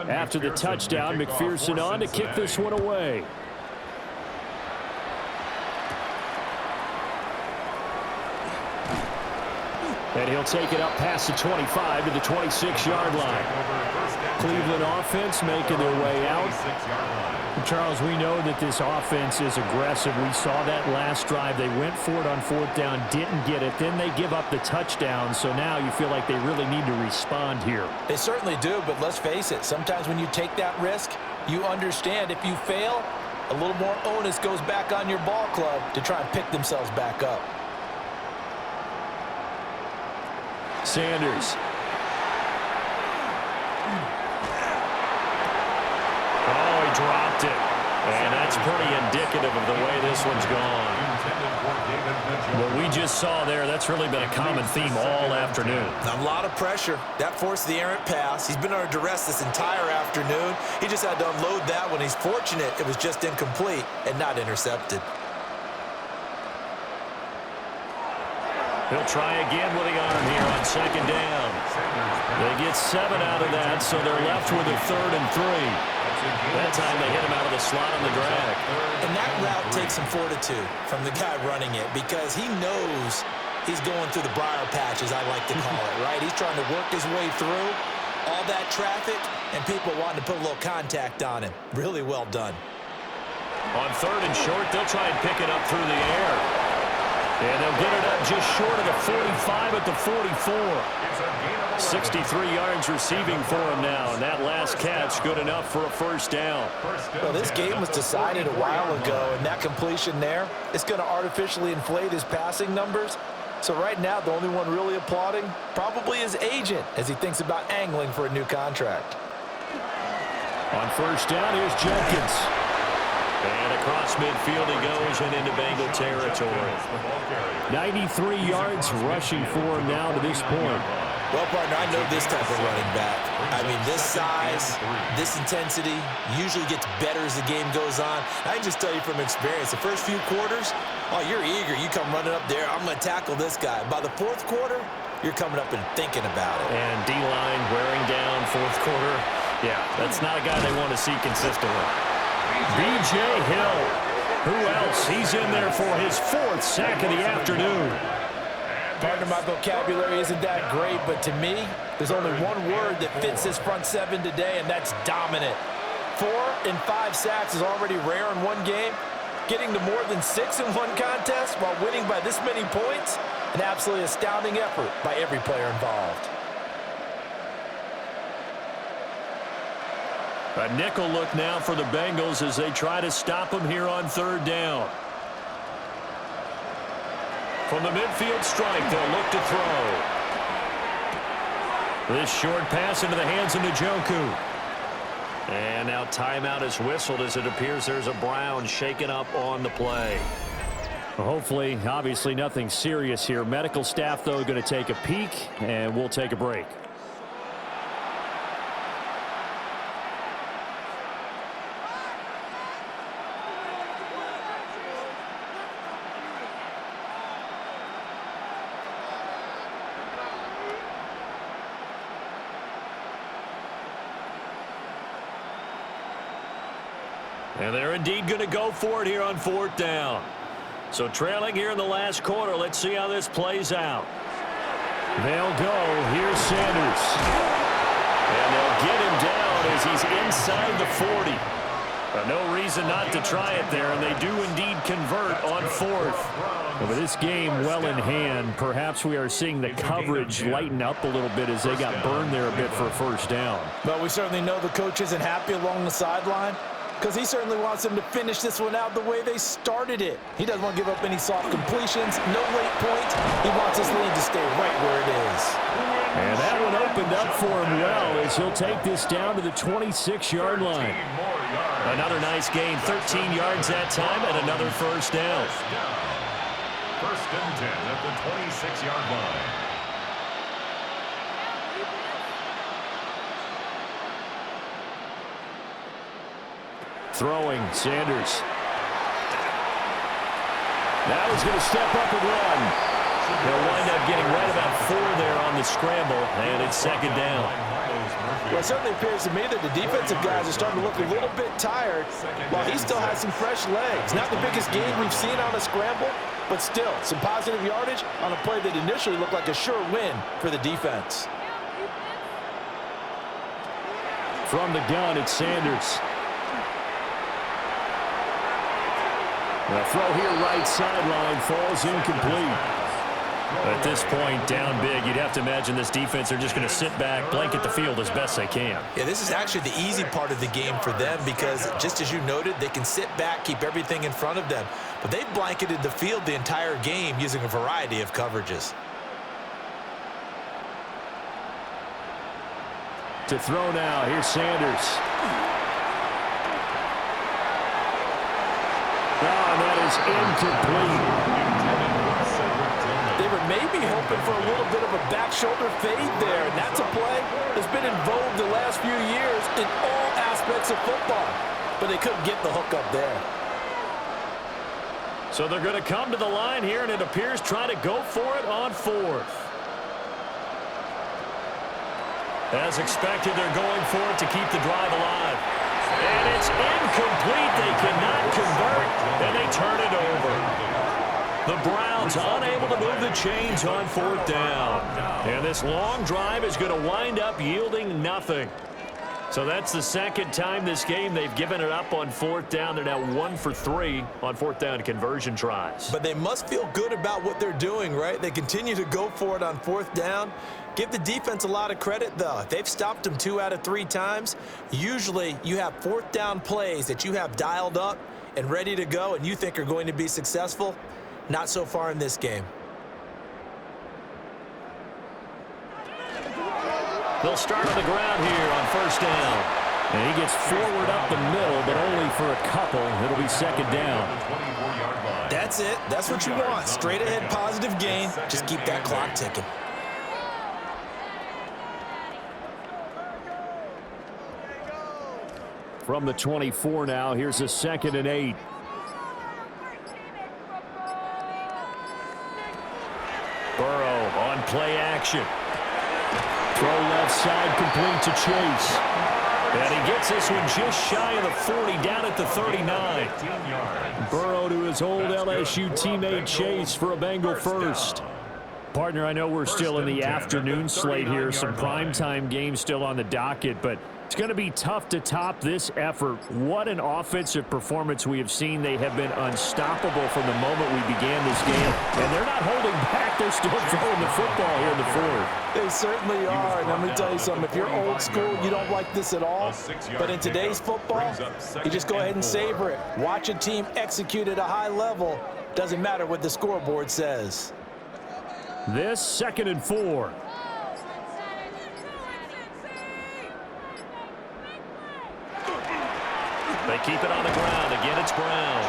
After the touchdown, McPherson on to kick this one away. And he'll take it up past the 25 to the 26-yard line. Cleveland offense making their way out. Charles, we know that this offense is aggressive. We saw that last drive. They went for it on 4th down, didn't get it. Then they give up the touchdown. So now you feel like they really need to respond here. They certainly do, but let's face it. Sometimes when you take that risk, you understand if you fail, a little more onus goes back on your ball club to try and pick themselves back up. Sanders. Oh, he dropped it. And that's pretty indicative of the way this one's gone. What we just saw there, that's really been a common theme all afternoon. A lot of pressure. That forced the errant pass. He's been under duress this entire afternoon. He just had to unload that one. He's fortunate it was just incomplete and not intercepted. He'll try again with the arm here on 2nd down. They get 7 out of that, so they're left with a 3rd and 3. That time they hit him out of the slot on the drag. And that route takes some fortitude from the guy running it because he knows he's going through the briar patch, as I like to call it, right? He's trying to work his way through all that traffic and people wanting to put a little contact on him. Really well done. On 3rd and short, they'll try and pick it up through the air. And they'll get it up just short of the 45 at the 44. 63 yards receiving for him now, and that last catch good enough for a 1st down. Well, this game was decided a while ago, and that completion there is going to artificially inflate his passing numbers. So right now, the only one really applauding probably his agent as he thinks about angling for a new contract. On 1st down, here's Jenkins. And across midfield he goes and into Bengal territory. 93 yards rushing for him now to this point. Well, partner, I know this type of running back. I mean, this size, this intensity usually gets better as the game goes on. I can just tell you from experience, the first few quarters, oh, you're eager. You come running up there, I'm going to tackle this guy. By the 4th quarter, you're coming up and thinking about it. And D-line wearing down 4th quarter. Yeah, that's not a guy they want to see consistently. B.J. Hill. Who else? He's in there for his 4th sack of the afternoon. Partner, my vocabulary isn't that great, but to me, there's only one word that fits this front 7 today, and that's dominant. 4 and 5 sacks is already rare in one game. Getting to more than 6 in one contest while winning by this many points, an absolutely astounding effort by every player involved. A nickel look now for the Bengals as they try to stop him here on 3rd down. From the midfield strike, they'll look to throw. This short pass into the hands of Njoku. And now timeout is whistled as it appears there's a Brown shaken up on the play. Well, hopefully, obviously nothing serious here. Medical staff, though, going to take a peek, and we'll take a break. And they're indeed going to go for it here on 4th down. So trailing here in the last quarter. Let's see how this plays out. They'll go. Here's Sanders. And they'll get him down as he's inside the 40. No reason not to try it there, and they do indeed convert on fourth. But with this game well in hand, perhaps we are seeing the coverage lighten up a little bit as they got burned there a bit for a first down. But we certainly know the coach isn't happy along the sideline because he certainly wants them to finish this one out the way they started it. He doesn't want to give up any soft completions, no late points. He wants his lead to stay right where it is. And that one opened up for him well as he'll take this down to the 26-yard line. Another nice gain, 13 yards that time, and another first down. First and 10 at the 26-yard line. Throwing, Sanders. Now he's going to step up and run. They'll wind up getting right about 4 there on the scramble, and it's second down. Well, it certainly appears to me that the defensive guys are starting to look a little bit tired while he still has some fresh legs. Not the biggest gain we've seen on a scramble, but still some positive yardage on a play that initially looked like a sure win for the defense. From the gun, it's Sanders. The throw here right sideline falls incomplete. At this point, down big, you'd have to imagine this defense are just going to sit back, blanket the field as best they can. Yeah, this is actually the easy part of the game for them because, just as you noted, they can sit back, keep everything in front of them. But they've blanketed the field the entire game using a variety of coverages. To throw now, here's Sanders. And that is incomplete. They were maybe hoping for a little bit of a back shoulder fade there, and that's a play that's been in vogue the last few years in all aspects of football. But they couldn't get the hook up there. So they're going to come to the line here, and it appears trying to go for it on fourth. As expected, they're going for it to keep the drive alive. And it's incomplete. They cannot convert, and they turn it over. The Browns unable to move the chains on fourth down. And this long drive is going to wind up yielding nothing. So that's the second time this game they've given it up on fourth down. They're now 1 for 3 on fourth down conversion tries. But they must feel good about what they're doing, right? They continue to go for it on fourth down. Give the defense a lot of credit, though. They've stopped them 2 out of 3 times. Usually you have fourth down plays that you have dialed up and ready to go and you think are going to be successful. Not so far in this game. They'll start on the ground here on first down. And he gets forward up the middle, but only for a couple. It'll be second down. That's it. That's what you want. Straight ahead positive gain. Just keep that clock ticking. From the 24 now, here's a 2nd and 8. Burrow on play action. Throw left side complete to Chase. And he gets this one just shy of the 40, down at the 39. Burrow to his old LSU teammate Chase for a Bengal first. Partner, I know we're still in the afternoon slate here. Some primetime games still on the docket, but it's going to be tough to top this effort. What an offensive performance we have seen. They have been unstoppable from the moment we began this game. And they're not holding back. They're still throwing the football here in the fourth. They certainly are. And let me tell you something. If you're old school, you don't like this at all. But in today's football, you just go ahead and savor it. Watch a team execute at a high level. Doesn't matter what the scoreboard says. This 2nd and 4. They keep it on the ground. Again, it's Brown.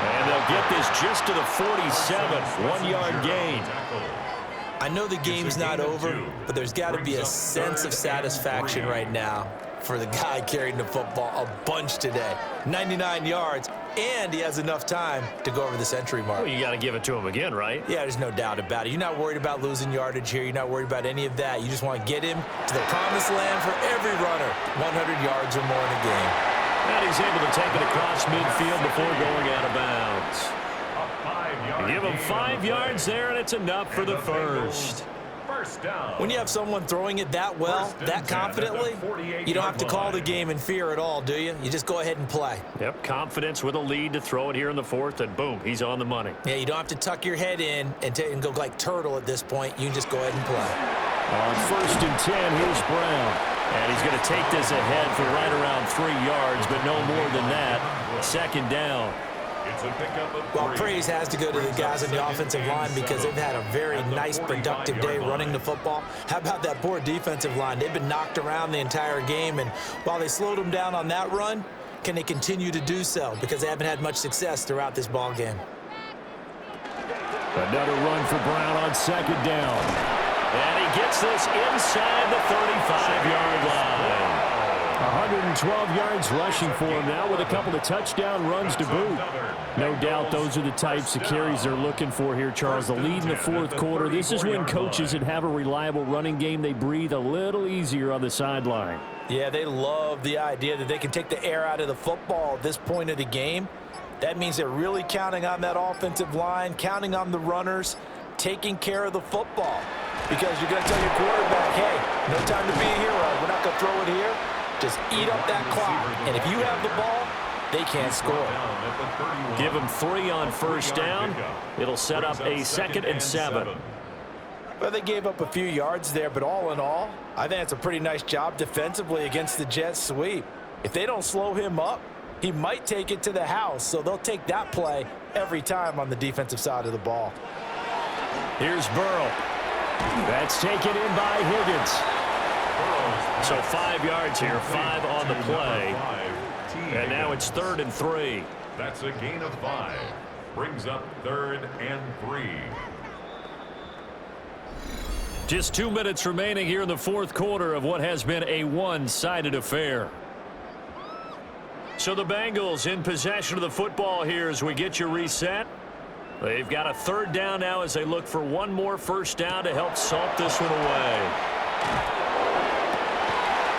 And they'll get this just to the 47. 1-yard gain. I know the game's not over, but there's got to be a sense of satisfaction right now for the guy carrying the football a bunch today. 99 yards, and he has enough time to go over the century mark. Well, you got to give it to him again, right? Yeah, there's no doubt about it. You're not worried about losing yardage here. You're not worried about any of that. You just want to get him to the promised land for every runner, 100 yards or more in a game. And he's able to take it across midfield before going out of bounds. Give him 5 yards there, and it's enough for the first. First down. When you have someone throwing it that well, that confidently, you don't have to call the game in fear at all, do you? You just go ahead and play. Yep, confidence with a lead to throw it here in the fourth, and boom, he's on the money. Yeah, you don't have to tuck your head in and go like turtle at this point. You can just go ahead and play. On 1st and 10, here's Brown. And he's going to take this ahead for right around 3 yards, but no more than that. 2nd down. It's a pickup of 3. Well, praise has to go to the guys on the offensive line because they've had a very nice, productive day running the football. How about that poor defensive line? They've been knocked around the entire game, and while they slowed them down on that run, can they continue to do so? Because they haven't had much success throughout this ball game. Another run for Brown on 2nd down. And he gets this inside the 35-yard line. 112 yards rushing for him now with a couple of touchdown runs to boot. No doubt those are the types of carries they're looking for here, Charles. The lead in the 4th quarter. This is when coaches that have a reliable running game, they breathe a little easier on the sideline. Yeah, they love the idea that they can take the air out of the football at this point of the game. That means they're really counting on that offensive line, counting on the runners, taking care of the football. Because you're going to tell your quarterback, hey, no time to be a hero. We're not going to throw it here. Just eat up that clock. And if you have the ball, they can't score. Give them 3 on 1st down. It'll set up a 2nd and 7. Well, they gave up a few yards there, but all in all, I think it's a pretty nice job defensively against the Jets sweep. If they don't slow him up, he might take it to the house. So they'll take that play every time on the defensive side of the ball. Here's Burrow. That's taken in by Higgins. So 5 yards here, 5 on the play. And now it's 3rd and 3. That's a gain of 5. Brings up 3rd and 3. Just 2 minutes remaining here in the 4th quarter of what has been a one-sided affair. So the Bengals in possession of the football here as we get you reset. They've got a 3rd down now as they look for one more 1st down to help salt this one away.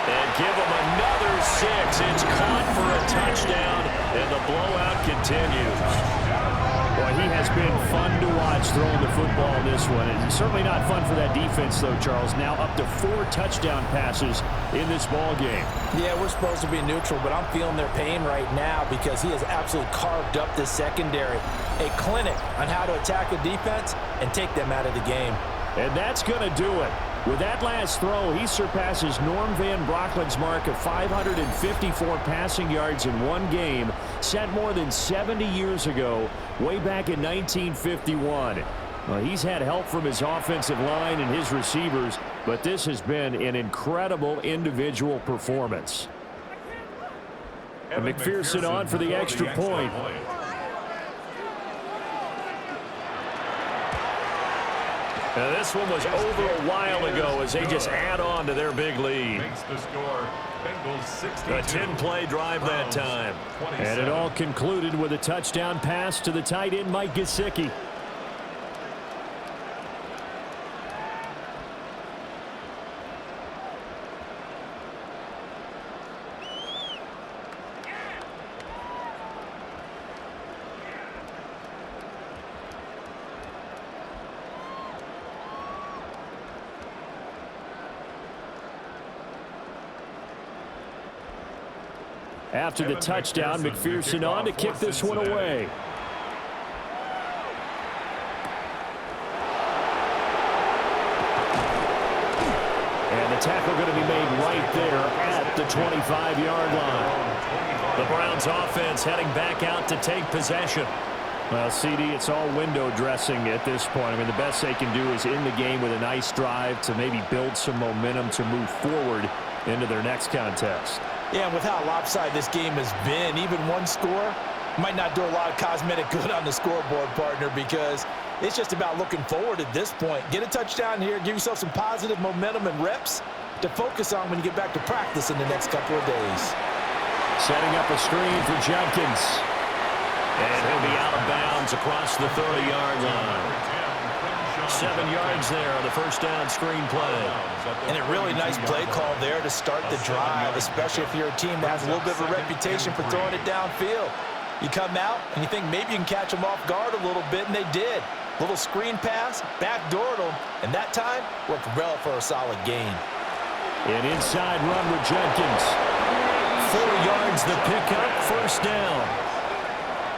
And give them another 6. It's caught for a touchdown, and the blowout continues. Boy, he has been fun to watch throwing the football in this one. And certainly not fun for that defense, though, Charles. Now up to 4 touchdown passes in this ball game. Yeah, we're supposed to be neutral, but I'm feeling their pain right now because he has absolutely carved up this secondary. A clinic on how to attack a defense and take them out of the game. And that's going to do it. With that last throw, he surpasses Norm Van Brocklin's mark of 554 passing yards in one game, set more than 70 years ago, way back in 1951. Well, he's had help from his offensive line and his receivers, but this has been an incredible individual performance. And McPherson on for the extra point. Now, this one was over a while ago as they just add on to their big lead. A 10-play drive that time. And it all concluded with a touchdown pass to the tight end, Mike Gesicki. After the touchdown, McPherson on to kick this one away. And the tackle going to be made right there at the 25-yard line. The Browns offense heading back out to take possession. Well, CD, it's all window dressing at this point. I mean, the best they can do is in the game with a nice drive to maybe build some momentum to move forward into their next contest. Yeah, and with how lopsided this game has been, even one score might not do a lot of cosmetic good on the scoreboard, partner, because it's just about looking forward at this point. Get a touchdown here, give yourself some positive momentum and reps to focus on when you get back to practice in the next couple of days. Setting up a screen for Jenkins. And he'll be out of bounds across the 30-yard line. 7 yards there on the first down screen play. And a really nice play call there to start the drive, especially if you're a team that has a little bit of a reputation for throwing it downfield. You come out, and you think maybe you can catch them off guard a little bit, and they did. Little screen pass, backdoored them, and that time worked well for a solid gain. An inside run with Jenkins. 4 yards the pickup, first down.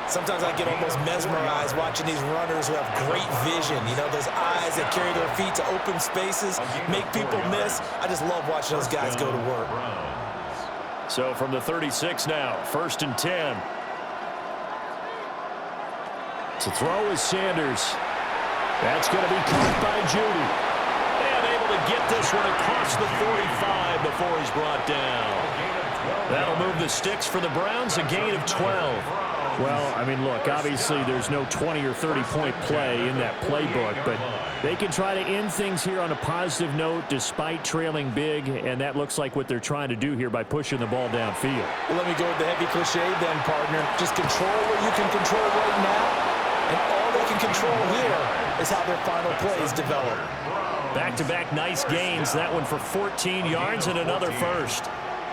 Sometimes I get almost mesmerized watching these runners who have great vision. You know, those eyes that carry their feet to open spaces, make people miss. I just love watching those guys go to work. So from the 36 now, 1st and 10. To throw is Sanders. That's going to be caught by Judy. And able to get this one across the 45 before he's brought down. That'll move the sticks for the Browns, a gain of 12. Well, I mean, look, obviously there's no 20 or 30-point play in that playbook, but they can try to end things here on a positive note despite trailing big, and that looks like what they're trying to do here by pushing the ball downfield. Well, let me go with the heavy cliche then, partner. Just control what you can control right now, and all they can control here is how their final plays develop. Back-to-back nice gains, that one for 14 yards and another first.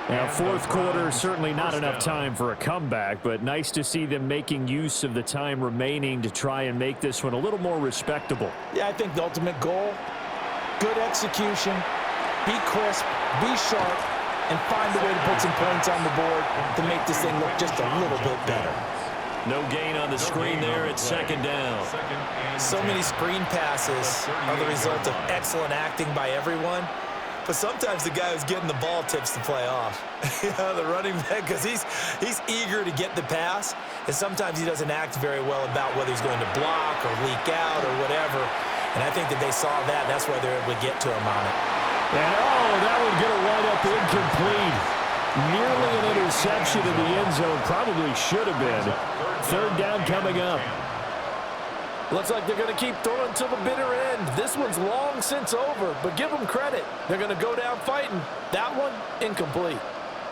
Now, 4th quarter, certainly not enough time for a comeback, but nice to see them making use of the time remaining to try and make this one a little more respectable. Yeah, I think the ultimate goal, good execution, be crisp, be sharp, and find a way to put some points on the board to make this thing look just a little bit better. No gain on the screen there. It's 2nd down. So many screen passes are the result of excellent acting by everyone. But sometimes the guy who's getting the ball tips the play off. You know, the running back, because he's eager to get the pass, and sometimes he doesn't act very well about whether he's going to block or leak out or whatever. And I think that they saw that, and that's why they're able to get to him on it. And, that would get a wind up incomplete. Nearly an interception in the end zone. Probably should have been. 3rd down coming up. Looks like they're going to keep throwing to the bitter end. This one's long since over, but give them credit. They're going to go down fighting. That one, incomplete.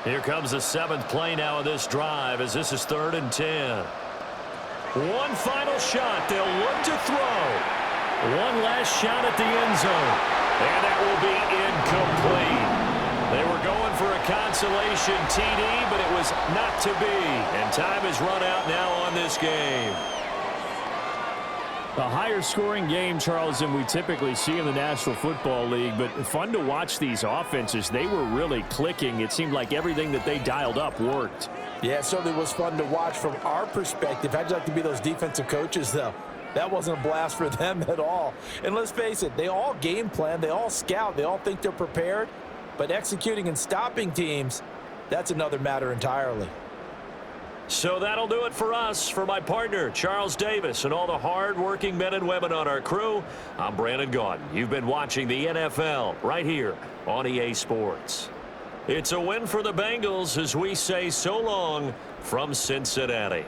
Here comes the 7th play now of this drive as this is 3rd and 10. One final shot. They'll look to throw. One last shot at the end zone. And that will be incomplete. They were going for a consolation TD, but it was not to be. And time has run out now on this game. A higher scoring game, Charles, than we typically see in the National Football League, but fun to watch these offenses. They were really clicking. It seemed like everything that they dialed up worked. Yeah, it certainly was fun to watch from our perspective. How'd you like to be those defensive coaches, though? That wasn't a blast for them at all. And let's face it, they all game plan, they all scout, they all think they're prepared, but executing and stopping teams, that's another matter entirely. So that'll do it for us. For my partner, Charles Davis, and all the hard-working men and women on our crew, I'm Brandon Gaudin. You've been watching the NFL right here on EA Sports. It's a win for the Bengals as we say so long from Cincinnati.